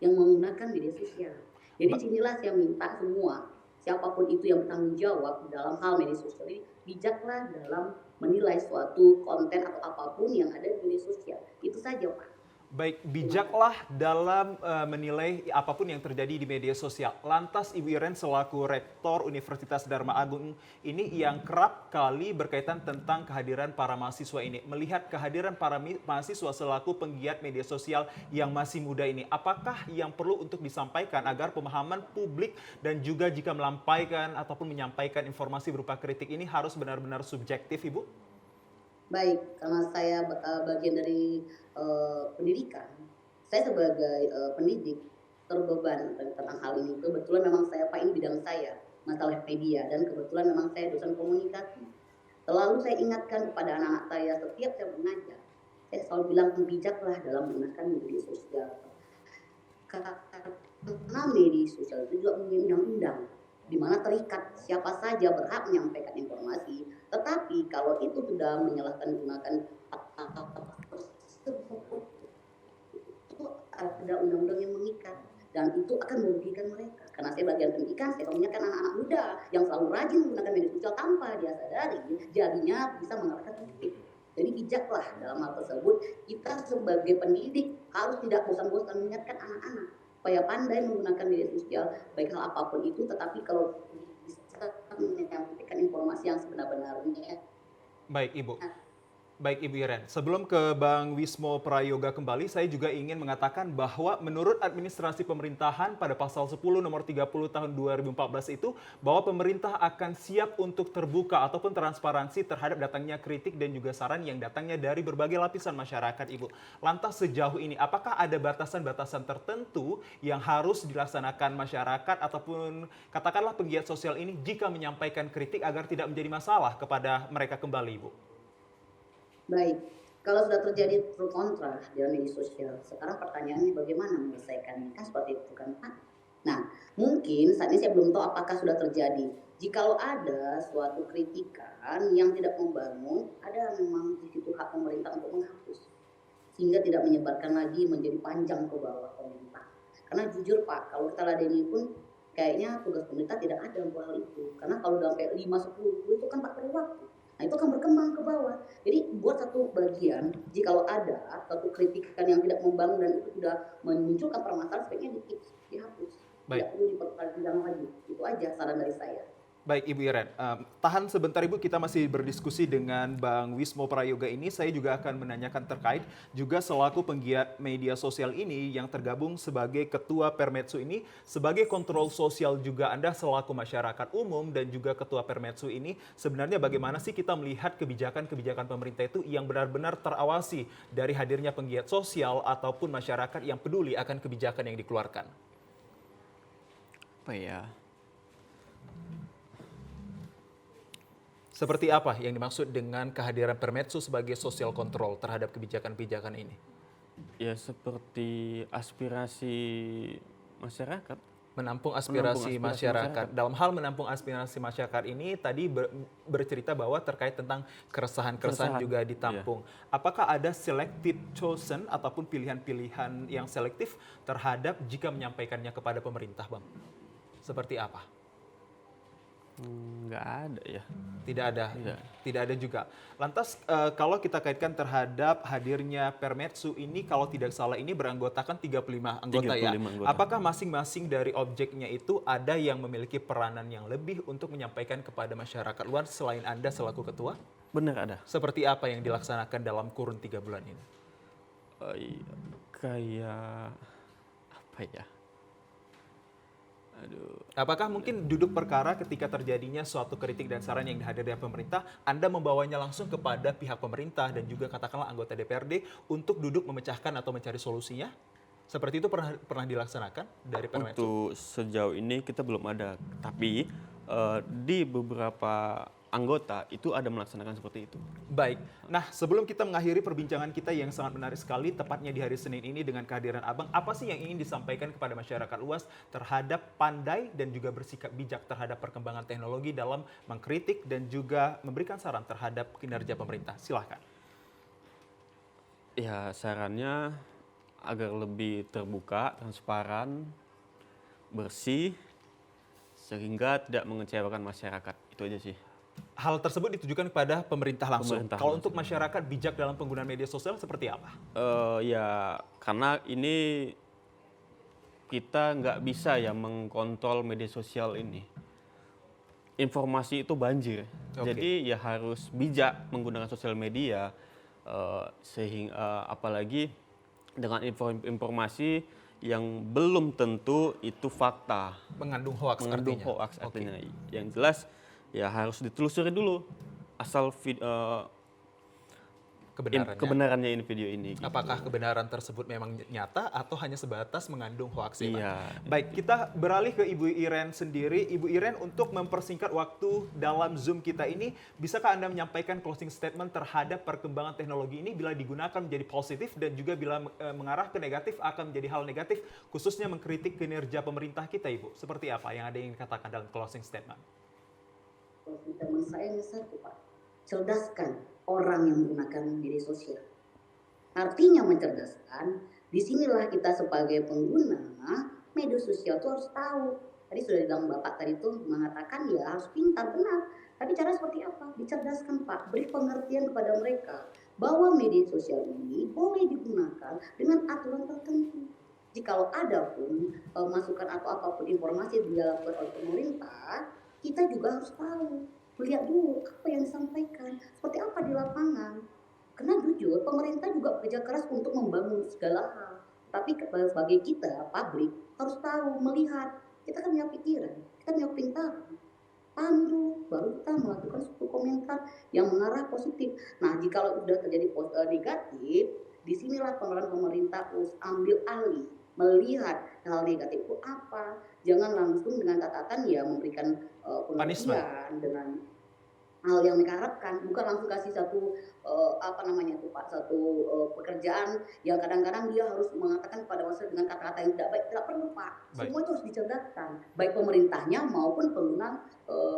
yang menggunakan media sosial. Jadi sinilah saya minta semua siapapun itu yang bertanggung jawab dalam hal media sosial ini bijaklah dalam menilai suatu konten atau apapun yang ada di media sosial. Itu saja Pak. Baik, bijaklah dalam menilai apapun yang terjadi di media sosial. Lantas Ibu Iren selaku Rektor Universitas Dharma Agung ini yang kerap kali berkaitan tentang kehadiran para mahasiswa ini. Melihat kehadiran para mahasiswa selaku penggiat media sosial yang masih muda ini, apakah yang perlu untuk disampaikan agar pemahaman publik dan juga jika melampaikan ataupun menyampaikan informasi berupa kritik ini harus benar-benar subjektif, Ibu? Baik, karena saya bagian dari pendidikan, saya sebagai pendidik terbeban tentang hal ini. Kebetulan memang saya Pak, ini bidang saya, masalah media, dan kebetulan memang saya dosen komunikasi. Selalu saya ingatkan kepada anak-anak saya setiap saya mengajar, saya selalu bilang bijaklah dalam menggunakan media sosial. Karena media sosial itu juga punya undang-undang di mana terikat siapa saja berhak menyampaikan informasi. Tetapi kalau itu sudah gunakan itu ada undang-undang yang mengikat dan itu akan merugikan mereka. Karena saya bagian pendidikan, saya mengingatkan anak-anak muda yang selalu rajin menggunakan media sosial tanpa dia sadari, jadinya bisa mengalahkan kritik. Jadi bijaklah dalam hal tersebut. Kita sebagai pendidik harus tidak bosan-bosan mengingatkan anak-anak supaya pandai menggunakan media sosial baik hal apapun itu, tetapi kalau bisa menyampaikan informasi yang sebenar-benarnya. Baik Ibu. Baik Ibu Iren, sebelum ke Bang Wismo Prayoga kembali, saya juga ingin mengatakan bahwa menurut administrasi pemerintahan pada pasal 10 nomor 30 tahun 2014 itu, bahwa pemerintah akan siap untuk terbuka ataupun transparansi terhadap datangnya kritik dan juga saran yang datangnya dari berbagai lapisan masyarakat Ibu. Lantas sejauh ini, apakah ada batasan-batasan tertentu yang harus dilaksanakan masyarakat ataupun katakanlah penggiat sosial ini jika menyampaikan kritik agar tidak menjadi masalah kepada mereka kembali Ibu? Baik, kalau sudah terjadi pro kontra di media sosial, sekarang pertanyaannya bagaimana menyelesaikannya, kan seperti itu kan Pak. Nah, mungkin saat ini saya belum tahu apakah sudah terjadi. Jikalau ada suatu kritikan yang tidak membangun, ada memang di situ hak pemerintah untuk menghapus, sehingga tidak menyebarkan lagi menjadi panjang ke bawah pemerintah. Karena jujur Pak, kalau kita ladeni pun kayaknya tugas pemerintah tidak ada untuk hal itu. Karena kalau sampai 5-10 itu kan tak perlu waktu. Nah itu akan berkembang ke bawah. Jadi buat satu bagian, jikalau ada satu kritikan yang tidak membangun dan itu sudah memunculkan permasalahan, sebaiknya dihapus. Baik. Tidak perlu diperpanjang lagi. Itu aja saran dari saya. Baik Ibu Iren, tahan sebentar Ibu, kita masih berdiskusi dengan Bang Wismo Prayoga ini. Saya juga akan menanyakan terkait juga selaku penggiat media sosial ini yang tergabung sebagai Ketua Permetsu ini, sebagai kontrol sosial juga Anda selaku masyarakat umum dan juga Ketua Permetsu ini, sebenarnya bagaimana sih kita melihat kebijakan-kebijakan pemerintah itu yang benar-benar terawasi dari hadirnya penggiat sosial ataupun masyarakat yang peduli akan kebijakan yang dikeluarkan? Apa ya? Seperti apa yang dimaksud dengan kehadiran Permetsu sebagai social control terhadap kebijakan-kebijakan ini? Ya seperti aspirasi masyarakat. Menampung aspirasi masyarakat. Dalam hal menampung aspirasi masyarakat ini tadi bercerita bahwa terkait tentang keresahan-keresahan juga ditampung. Iya. Apakah ada selected chosen ataupun pilihan-pilihan yang selektif terhadap jika menyampaikannya kepada pemerintah, Bang? Seperti apa? Nggak ada ya. Tidak ada, tidak ada juga. Lantas kalau kita kaitkan terhadap hadirnya Permetsu ini, kalau tidak salah ini beranggotakan 35 anggota 35 ya. Anggota. Apakah masing-masing dari objeknya itu ada yang memiliki peranan yang lebih untuk menyampaikan kepada masyarakat luar selain Anda selaku ketua? Benar ada. Seperti apa yang dilaksanakan dalam kurun 3 bulan ini? Kayak apa ya? Aduh. Apakah mungkin duduk perkara ketika terjadinya suatu kritik dan saran yang dihadirkan dari pemerintah, Anda membawanya langsung kepada pihak pemerintah dan juga katakanlah anggota DPRD untuk duduk memecahkan atau mencari solusinya? Seperti itu pernah dilaksanakan dari Permetsu? Untuk sejauh ini kita belum ada, tapi di beberapa anggota itu ada melaksanakan seperti itu. Baik, nah sebelum kita mengakhiri perbincangan kita yang sangat menarik sekali, tepatnya di hari Senin ini dengan kehadiran Abang, apa sih yang ingin disampaikan kepada masyarakat luas terhadap pandai dan juga bersikap bijak terhadap perkembangan teknologi dalam mengkritik dan juga memberikan saran terhadap kinerja pemerintah? Silahkan. Ya sarannya agar lebih terbuka, transparan, bersih, sehingga tidak mengecewakan masyarakat. Itu aja sih. Hal tersebut ditujukan kepada pemerintah langsung. Kalau langsung. untuk masyarakat bijak dalam penggunaan media sosial seperti apa? Ya karena ini kita nggak bisa ya mengkontrol media sosial ini. Informasi itu banjir. Jadi ya harus bijak menggunakan sosial media, sehingga apalagi dengan informasi yang belum tentu itu fakta. Mengandung hoaks artinya. Yang jelas ya harus ditelusuri dulu asal kebenarannya. kebenarannya ini video ini. Gitu. Apakah kebenaran tersebut memang nyata atau hanya sebatas mengandung hoaks? Iya. Baik, kita beralih ke Ibu Iren sendiri. Ibu Iren, untuk mempersingkat waktu dalam Zoom kita ini, bisakah Anda menyampaikan closing statement terhadap perkembangan teknologi ini bila digunakan menjadi positif dan juga bila mengarah ke negatif akan menjadi hal negatif, khususnya mengkritik kinerja pemerintah kita, Ibu? Seperti apa yang Anda ingin katakan dalam closing statement? Closing statement saya hanya satu, Pak. Cerdaskan orang yang menggunakan media sosial. Artinya mencerdaskan, disinilah kita sebagai pengguna media sosial itu harus tahu. Tadi sudah bilang Bapak tadi itu mengatakan ya harus pintar, benar. Tapi cara seperti apa? Dicerdaskan, Pak. Beri pengertian kepada mereka bahwa media sosial ini boleh digunakan dengan aturan tertentu. Jikalau ada pun masukan atau apapun informasi dilakukan oleh pemerintah, kita juga harus tahu. Lihat dulu apa yang disampaikan, seperti apa di lapangan. Karena jujur, pemerintah juga bekerja keras untuk membangun segala hal. Tapi sebagai kita, publik, harus tahu, melihat. Kita kan punya pikiran, kita punya pintaran. Paham dulu, baru kita melakukan suatu komentar yang mengarah positif. Nah, jika sudah terjadi negatif, disinilah pemerintah harus ambil alih, melihat hal negatif itu apa. Jangan langsung dengan catatan ya memberikan pengertian dengan hal yang mereka harapkan, bukan langsung kasih satu satu pekerjaan yang kadang-kadang dia harus mengatakan kepada masyarakat dengan kata-kata yang tidak baik. Tidak perlu, Pak. Semua itu harus dicerdaskan, baik pemerintahnya maupun pengguna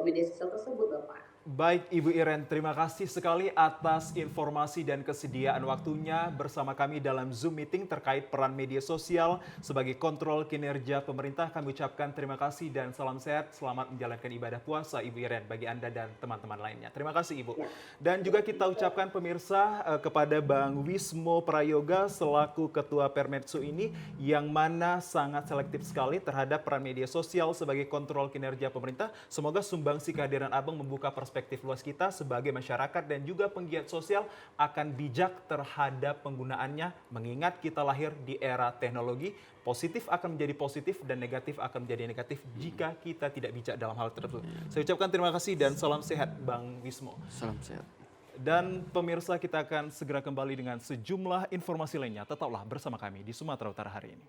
media sosial tersebut, Bapak. Baik, Ibu Iren, terima kasih sekali atas informasi dan kesediaan waktunya bersama kami dalam Zoom meeting terkait peran media sosial sebagai kontrol kinerja pemerintah. Kami ucapkan terima kasih dan salam sehat. Selamat menjalankan ibadah puasa, Ibu Iren, bagi Anda dan teman-teman lainnya. Terima kasih, Ibu. Dan juga kita ucapkan pemirsa kepada Bang Wismo Prayoga selaku Ketua Permedso ini yang mana sangat selektif sekali terhadap peran media sosial sebagai kontrol kinerja pemerintah. Semoga sumbangsi kehadiran Abang membuka perspektif luas kita sebagai masyarakat dan juga penggiat sosial akan bijak terhadap penggunaannya, mengingat kita lahir di era teknologi. Positif akan menjadi positif dan negatif akan menjadi negatif jika kita tidak bijak dalam hal tersebut. Saya ucapkan terima kasih dan salam sehat, Bang Wismo. Salam sehat. Dan pemirsa, kita akan segera kembali dengan sejumlah informasi lainnya. Tetaplah bersama kami di Sumatera Utara hari ini.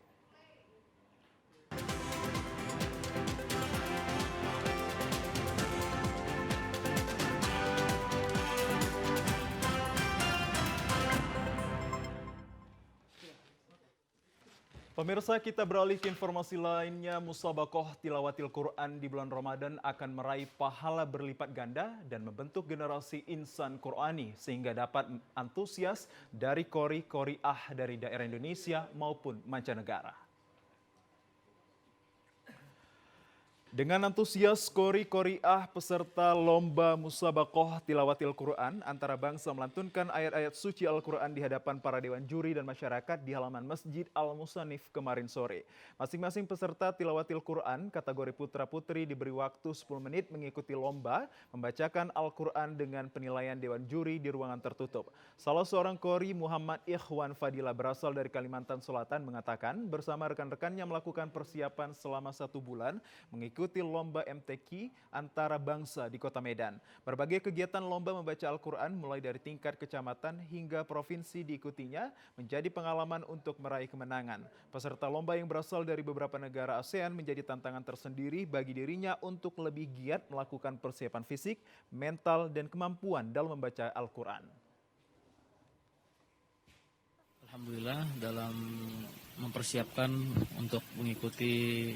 Pemirsa, kita beralih ke informasi lainnya. Musabaqah Tilawatil Quran di bulan Ramadan akan meraih pahala berlipat ganda dan membentuk generasi insan Qurani sehingga dapat antusias dari qori-qoriah dari daerah Indonesia maupun mancanegara. Dengan antusias qori-qoriah peserta lomba Musabaqah Tilawatil Quran antara bangsa melantunkan ayat-ayat suci Al-Quran di hadapan para dewan juri dan masyarakat di halaman Masjid Al-Musanif kemarin sore. Masing-masing peserta Tilawatil Quran kategori putra-putri diberi waktu 10 menit mengikuti lomba membacakan Al-Quran dengan penilaian dewan juri di ruangan tertutup. Salah seorang qori, Muhammad Ikhwan Fadila, berasal dari Kalimantan Selatan, mengatakan bersama rekan-rekannya melakukan persiapan selama 1 bulan mengikuti lomba MTQ antara bangsa di Kota Medan. Berbagai kegiatan lomba membaca Al-Quran mulai dari tingkat kecamatan hingga provinsi diikutinya menjadi pengalaman untuk meraih kemenangan. Peserta lomba yang berasal dari beberapa negara ASEAN menjadi tantangan tersendiri bagi dirinya untuk lebih giat melakukan persiapan fisik, mental, dan kemampuan dalam membaca Al-Quran. Alhamdulillah dalam mempersiapkan untuk mengikuti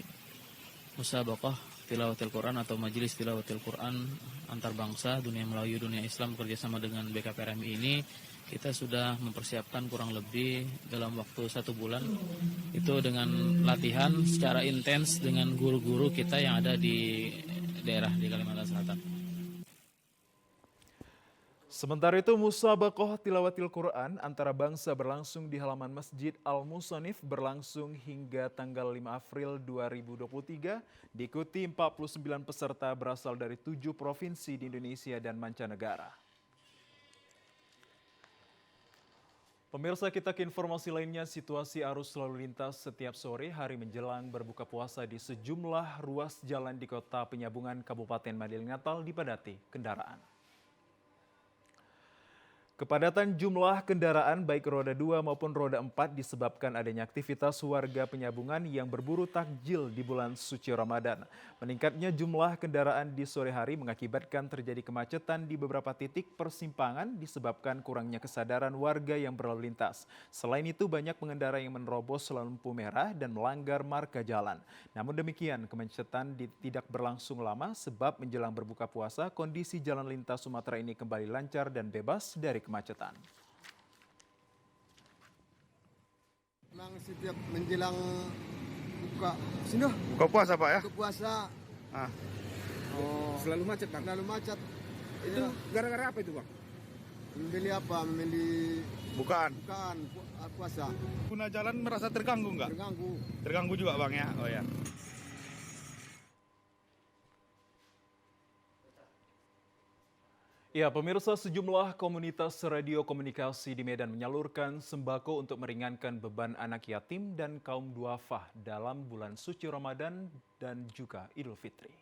Musabaqah Tilawatil Quran atau Majelis Tilawatil Quran antar bangsa dunia Melayu dunia Islam bekerjasama dengan BKPRMI ini, kita sudah mempersiapkan kurang lebih dalam waktu 1 bulan itu dengan latihan secara intens dengan guru-guru kita yang ada di daerah di Kalimantan Selatan. Sementara itu, Musabaqah Tilawatil Quran antara bangsa berlangsung di halaman Masjid Al-Musanif berlangsung hingga tanggal 5 April 2023, diikuti 49 peserta berasal dari 7 provinsi di Indonesia dan mancanegara. Pemirsa, kita ke informasi lainnya. Situasi arus lalu lintas setiap sore hari menjelang berbuka puasa di sejumlah ruas jalan di Kota Penyambungan Kabupaten Madeling Natal dipadati kendaraan. Kepadatan jumlah kendaraan baik roda 2 maupun roda 4 disebabkan adanya aktivitas warga penyambungan yang berburu takjil di bulan suci Ramadan. Meningkatnya jumlah kendaraan di sore hari mengakibatkan terjadi kemacetan di beberapa titik persimpangan disebabkan kurangnya kesadaran warga yang berlalu lintas. Selain itu banyak pengendara yang menerobos lampu merah dan melanggar marka jalan. Namun demikian kemacetan tidak berlangsung lama sebab menjelang berbuka puasa kondisi jalan lintas Sumatera ini kembali lancar dan bebas dari kemacetan. Memang setiap menjelang buka puasa Pak ya? buka puasa Selalu macet Bang? selalu macet. Itu gara-gara apa itu Bang? Membeli apa? Membeli Bukaan. puasa. Pengguna jalan merasa terganggu nggak? Terganggu. Terganggu juga Bang ya? Oh ya. Ya, pemirsa, sejumlah komunitas radio komunikasi di Medan menyalurkan sembako untuk meringankan beban anak yatim dan kaum duafa dalam bulan suci Ramadan dan juga Idul Fitri.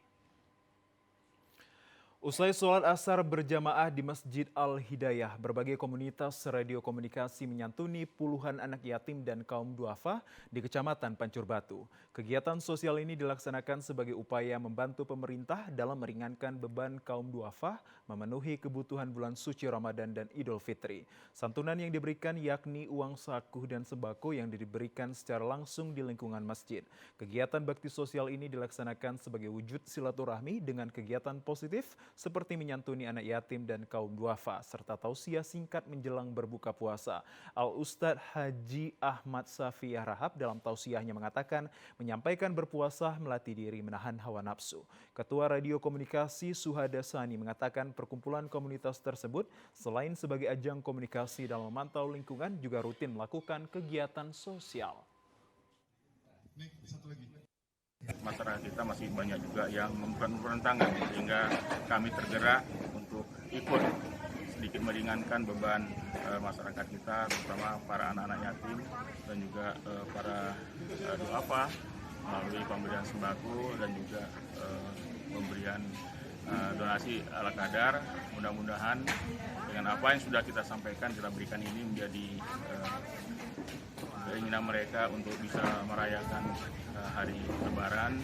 Usai sholat asar berjamaah di Masjid Al-Hidayah, berbagai komunitas radio komunikasi menyantuni puluhan anak yatim dan kaum duafa di Kecamatan Pancur Batu. Kegiatan sosial ini dilaksanakan sebagai upaya membantu pemerintah dalam meringankan beban kaum duafa memenuhi kebutuhan bulan suci Ramadan dan Idul Fitri. Santunan yang diberikan yakni uang saku dan sembako yang diberikan secara langsung di lingkungan masjid. Kegiatan bakti sosial ini dilaksanakan sebagai wujud silaturahmi dengan kegiatan positif seperti menyantuni anak yatim dan kaum duafa, serta tausiah singkat menjelang berbuka puasa. Al-Ustadz Haji Ahmad Safiyah Rahab dalam tausiahnya mengatakan, menyampaikan berpuasa melatih diri menahan hawa nafsu. Ketua Radio Komunikasi Suhada Sani mengatakan perkumpulan komunitas tersebut selain sebagai ajang komunikasi dalam memantau lingkungan juga rutin melakukan kegiatan sosial. Masyarakat kita masih banyak juga yang membutuhkan tangan, sehingga kami tergerak untuk ikut sedikit meringankan beban masyarakat kita, terutama para anak-anak yatim dan juga para duafa melalui pemberian sembako dan juga pemberian donasi ala kadar. Mudah-mudahan dengan apa yang sudah kita sampaikan, kita berikan ini menjadi keinginan mereka untuk bisa merayakan hari Lebaran.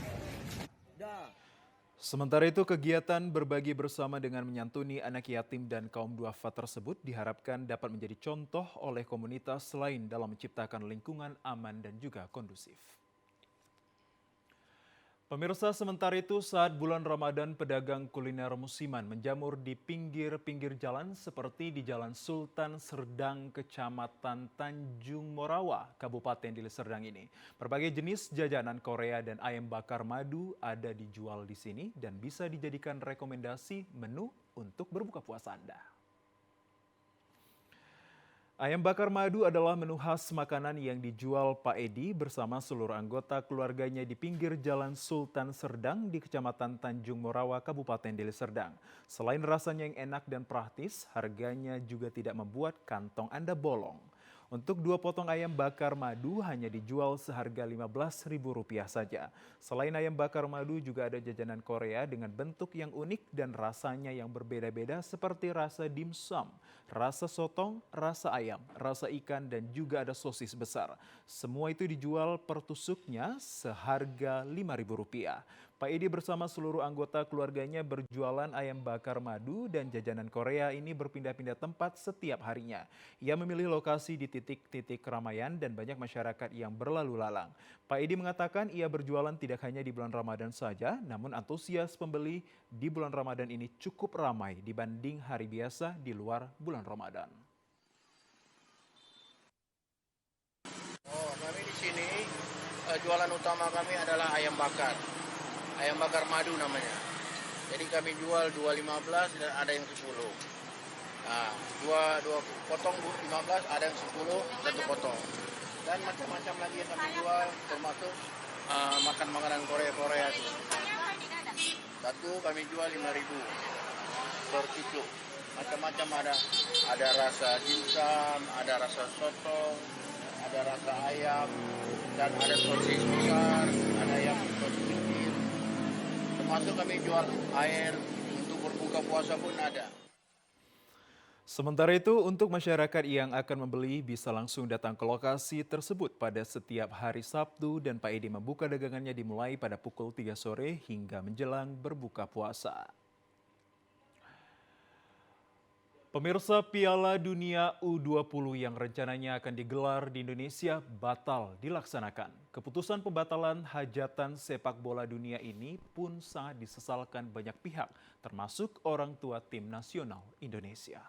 Sementara itu, kegiatan berbagi bersama dengan menyantuni anak yatim dan kaum duafa tersebut diharapkan dapat menjadi contoh oleh komunitas lain dalam menciptakan lingkungan aman dan juga kondusif. Pemirsa, sementara itu saat bulan Ramadan pedagang kuliner musiman menjamur di pinggir-pinggir jalan seperti di Jalan Sultan Serdang, Kecamatan Tanjung Morawa, Kabupaten Deli Serdang ini. Berbagai jenis jajanan Korea dan ayam bakar madu ada dijual di sini dan bisa dijadikan rekomendasi menu untuk berbuka puasa Anda. Ayam bakar madu adalah menu khas makanan yang dijual Pak Edi bersama seluruh anggota keluarganya di pinggir Jalan Sultan Serdang di Kecamatan Tanjung Morawa, Kabupaten Deli Serdang. Selain rasanya yang enak dan praktis, harganya juga tidak membuat kantong Anda bolong. Untuk 2 potong ayam bakar madu hanya dijual seharga Rp15.000 saja. Selain ayam bakar madu juga ada jajanan Korea dengan bentuk yang unik dan rasanya yang berbeda-beda seperti rasa dimsum, rasa sotong, rasa ayam, rasa ikan dan juga ada sosis besar. Semua itu dijual per tusuknya seharga Rp5.000. Pak Edi bersama seluruh anggota keluarganya berjualan ayam bakar madu dan jajanan Korea ini berpindah-pindah tempat setiap harinya. Ia memilih lokasi di titik-titik keramaian dan banyak masyarakat yang berlalu lalang. Pak Edi mengatakan ia berjualan tidak hanya di bulan Ramadan saja, namun antusias pembeli di bulan Ramadan ini cukup ramai dibanding hari biasa di luar bulan Ramadan. Kami di sini jualan utama kami adalah ayam bakar. Ayam bakar madu namanya. Jadi kami jual 2.15 dan ada yang 10. Nah, dua potong 15, ada yang 10, 1 potong. Dan macam-macam lagi yang kami jual, termasuk makan makanan Korea itu. Satu kami jual 5.000 per tusuk. Macam-macam ada. Ada rasa dimsum, ada rasa sotong, ada rasa ayam, dan ada sosis besar, ada yang sosis kecil. Termasuk kami jual air untuk berbuka puasa pun ada. Sementara itu, untuk masyarakat yang akan membeli bisa langsung datang ke lokasi tersebut pada setiap hari Sabtu dan Pak Edi membuka dagangannya dimulai pada pukul 3 sore hingga menjelang berbuka puasa. Pemirsa, Piala Dunia U20 yang rencananya akan digelar di Indonesia batal dilaksanakan. Keputusan pembatalan hajatan sepak bola dunia ini pun sangat disesalkan banyak pihak, termasuk orang tua tim nasional Indonesia.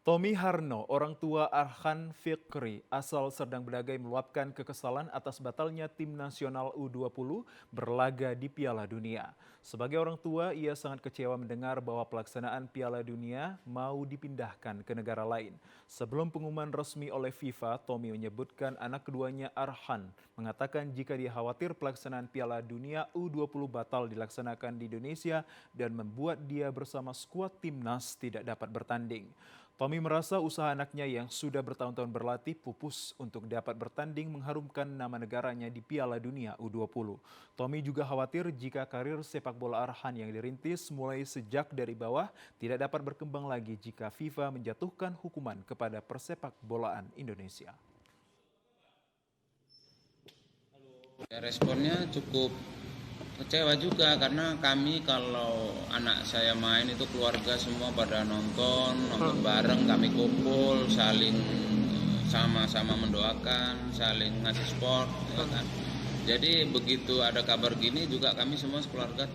Tommy Harno, orang tua Arhan Fikri, asal Serdang Bedagai meluapkan kekesalan atas batalnya tim nasional U20 berlaga di Piala Dunia. Sebagai orang tua, ia sangat kecewa mendengar bahwa pelaksanaan Piala Dunia mau dipindahkan ke negara lain. Sebelum pengumuman resmi oleh FIFA, Tommy menyebutkan anak keduanya Arhan mengatakan jika dia khawatir pelaksanaan Piala Dunia U20 batal dilaksanakan di Indonesia dan membuat dia bersama skuad timnas tidak dapat bertanding. Tommy merasa usaha anaknya yang sudah bertahun-tahun berlatih pupus untuk dapat bertanding mengharumkan nama negaranya di Piala Dunia U20. Tommy juga khawatir jika karir sepak bola Arhan yang dirintis mulai sejak dari bawah tidak dapat berkembang lagi jika FIFA menjatuhkan hukuman kepada persepak bolaan Indonesia. Responnya cukup kecewa juga karena kami kalau anak saya main itu keluarga semua pada nonton bareng, kami kumpul saling sama-sama mendoakan, saling ngasih support, ya kan. Jadi begitu ada kabar gini juga kami semua sekeluarga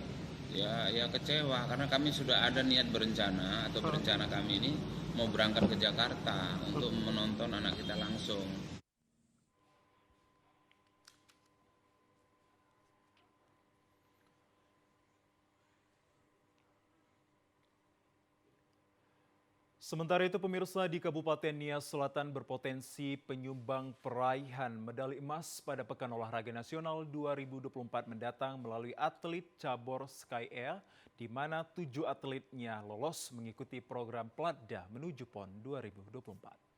ya kecewa karena kami sudah ada niat berencana atau berencana kami ini mau berangkat ke Jakarta untuk menonton anak kita langsung. Sementara itu, pemirsa, di Kabupaten Nias Selatan berpotensi penyumbang peraihan medali emas pada Pekan Olahraga Nasional 2024 mendatang melalui atlet cabur Sky Air, di mana 7 atletnya lolos mengikuti program Platda menuju PON 2024.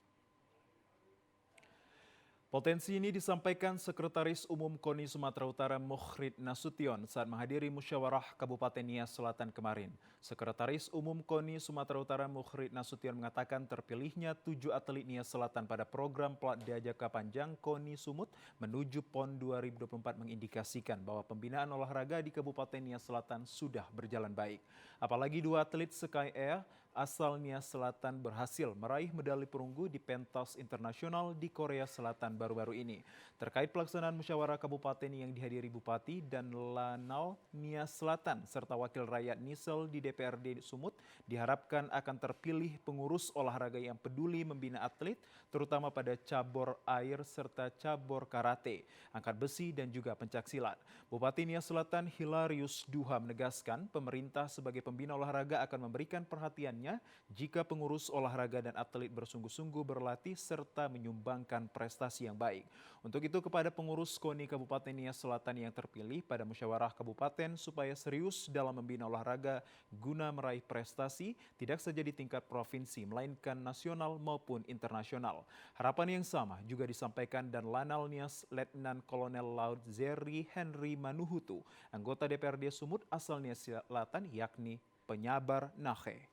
Potensi ini disampaikan Sekretaris Umum KONI Sumatera Utara Mukhrid Nasution saat menghadiri musyawarah Kabupaten Nias Selatan kemarin. Sekretaris Umum KONI Sumatera Utara Mukhrid Nasution mengatakan terpilihnya 7 atlet Nias Selatan pada program Platda Jangka Panjang KONI Sumut menuju PON 2024 mengindikasikan bahwa pembinaan olahraga di Kabupaten Nias Selatan sudah berjalan baik. Apalagi 2 atlet Sky Air asal Nias Selatan berhasil meraih medali perunggu di pentas internasional di Korea Selatan baru-baru ini. Terkait pelaksanaan musyawarah kabupaten yang dihadiri Bupati dan Lanal Nias Selatan serta Wakil Rakyat Nisel di DPRD Sumut, diharapkan akan terpilih pengurus olahraga yang peduli membina atlet, terutama pada cabur air serta cabur karate, angkat besi dan juga pencaksilat. Bupati Nias Selatan Hilarius Duha menegaskan pemerintah sebagai pembina olahraga akan memberikan perhatian jika pengurus olahraga dan atlet bersungguh-sungguh berlatih serta menyumbangkan prestasi yang baik. Untuk itu kepada pengurus KONI Kabupaten Nias Selatan yang terpilih pada musyawarah kabupaten supaya serius dalam membina olahraga guna meraih prestasi tidak saja di tingkat provinsi melainkan nasional maupun internasional. Harapan yang sama juga disampaikan dan Lanal Nias Letnan Kolonel Laut Zeri Henry Manuhutu, anggota DPRD Sumut asal Nias Selatan yakni Penyabar Nahe.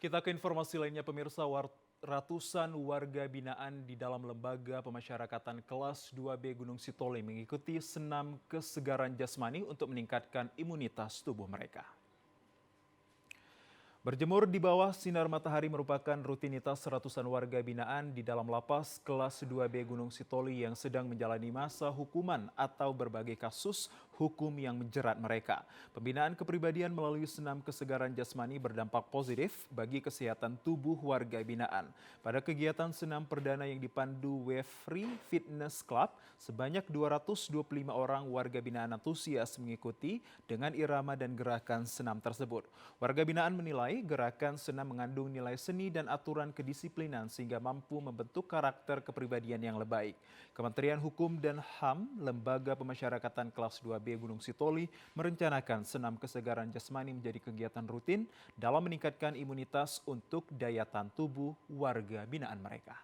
Kita ke informasi lainnya, pemirsa. Ratusan warga binaan di dalam lembaga pemasyarakatan kelas 2B Gunung Sitoli mengikuti senam kesegaran jasmani untuk meningkatkan imunitas tubuh mereka. Berjemur di bawah sinar matahari merupakan rutinitas ratusan warga binaan di dalam lapas kelas 2B Gunung Sitoli yang sedang menjalani masa hukuman atau berbagai kasus hukum yang menjerat mereka. Pembinaan kepribadian melalui senam kesegaran jasmani berdampak positif bagi kesehatan tubuh warga binaan. Pada kegiatan senam perdana yang dipandu Wefri Fitness Club, sebanyak 225 orang warga binaan antusias mengikuti dengan irama dan gerakan senam tersebut. Warga binaan menilai gerakan senam mengandung nilai seni dan aturan kedisiplinan sehingga mampu membentuk karakter kepribadian yang lebih baik. Kementerian Hukum dan HAM, Lembaga Pemasyarakatan Kelas 2B Gunung Sitoli merencanakan senam kesegaran jasmani menjadi kegiatan rutin dalam meningkatkan imunitas untuk daya tahan tubuh warga binaan mereka.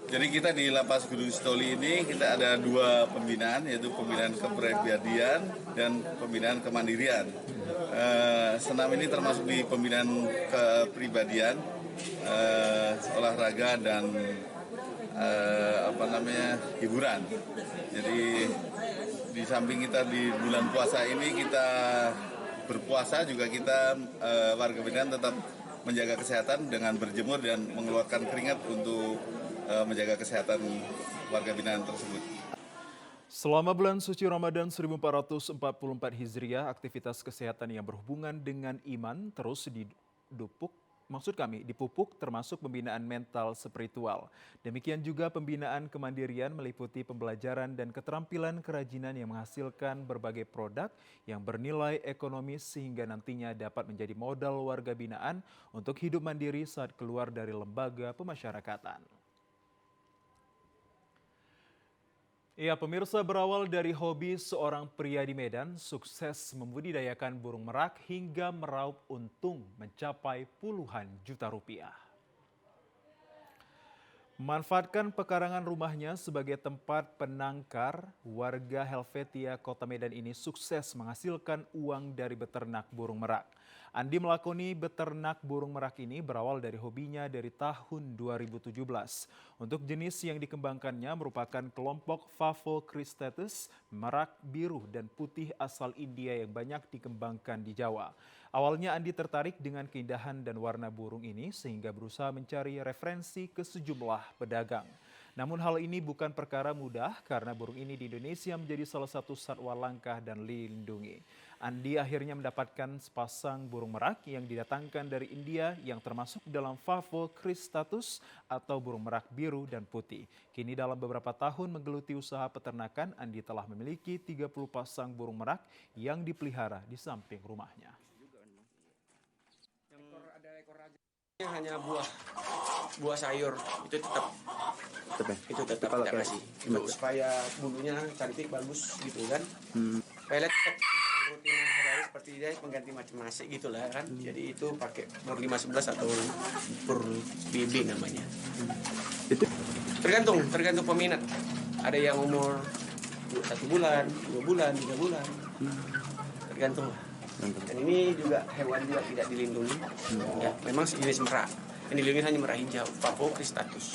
Jadi kita di Lapas Gunung Sitoli ini kita ada 2 pembinaan, yaitu pembinaan kepribadian dan pembinaan kemandirian. Senam ini termasuk di pembinaan kepribadian, olahraga dan hiburan. Jadi di samping kita di bulan puasa ini kita berpuasa, juga kita warga binaan tetap menjaga kesehatan dengan berjemur dan mengeluarkan keringat untuk menjaga kesehatan warga binaan tersebut. Selama bulan suci Ramadan 1444 Hijriah, aktivitas kesehatan yang berhubungan dengan iman terus dipupuk termasuk pembinaan mental spiritual. Demikian juga pembinaan kemandirian meliputi pembelajaran dan keterampilan kerajinan yang menghasilkan berbagai produk yang bernilai ekonomis sehingga nantinya dapat menjadi modal warga binaan untuk hidup mandiri saat keluar dari lembaga pemasyarakatan. Ya, pemirsa, berawal dari hobi seorang pria di Medan, sukses membudidayakan burung merak hingga meraup untung mencapai puluhan juta rupiah. Memanfaatkan pekarangan rumahnya sebagai tempat penangkar, warga Helvetia, Kota Medan ini sukses menghasilkan uang dari beternak burung merak. Andi melakoni beternak burung merak ini berawal dari hobinya dari tahun 2017. Untuk jenis yang dikembangkannya merupakan kelompok Favokristatus, merak biru dan putih asal India yang banyak dikembangkan di Jawa. Awalnya Andi tertarik dengan keindahan dan warna burung ini sehingga berusaha mencari referensi ke sejumlah pedagang. Namun hal ini bukan perkara mudah karena burung ini di Indonesia menjadi salah satu satwa langka dan dilindungi. Andi akhirnya mendapatkan sepasang burung merak yang didatangkan dari India yang termasuk dalam Favokristatus atau burung merak biru dan putih. Kini dalam beberapa tahun menggeluti usaha peternakan, Andi telah memiliki 30 pasang burung merak yang dipelihara di samping rumahnya. Hanya buah sayur itu tetap kita kasih supaya bulunya cantik bagus gitu kan. Pelet tetap rutin hari-hari seperti dia pengganti macam nasi gitulah kan. Jadi itu pakai umur 511 atau pur BB namanya. Itu tergantung peminat. Ada yang umur 1 bulan, 2 bulan, 3 bulan. Tergantung lah. Dan ini juga hewan juga tidak dilindungi. Ya, memang sejenis merak. Yang dilindungi hanya merak hijau, Favokristatus.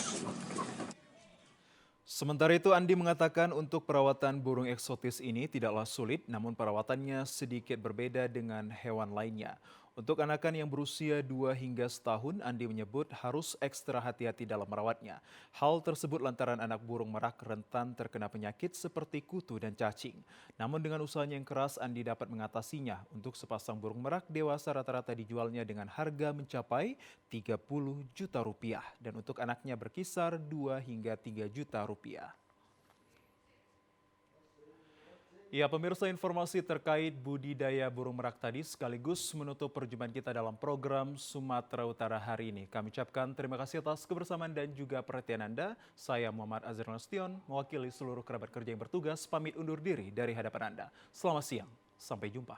Sementara itu Andi mengatakan untuk perawatan burung eksotis ini tidaklah sulit, namun perawatannya sedikit berbeda dengan hewan lainnya. Untuk anakan yang berusia 2 hingga setahun, Andi menyebut harus ekstra hati-hati dalam merawatnya. Hal tersebut lantaran anak burung merak rentan terkena penyakit seperti kutu dan cacing. Namun dengan usahanya yang keras, Andi dapat mengatasinya. Untuk sepasang burung merak dewasa rata-rata dijualnya dengan harga mencapai 30 juta rupiah. Dan untuk anaknya berkisar 2 hingga 3 juta rupiah. Ya, pemirsa, informasi terkait budidaya burung merak tadi sekaligus menutup perjumpaan kita dalam program Sumatera Utara hari ini. Kami ucapkan terima kasih atas kebersamaan dan juga perhatian Anda. Saya Muhammad Azhar Nasution, mewakili seluruh kerabat kerja yang bertugas, pamit undur diri dari hadapan Anda. Selamat siang, sampai jumpa.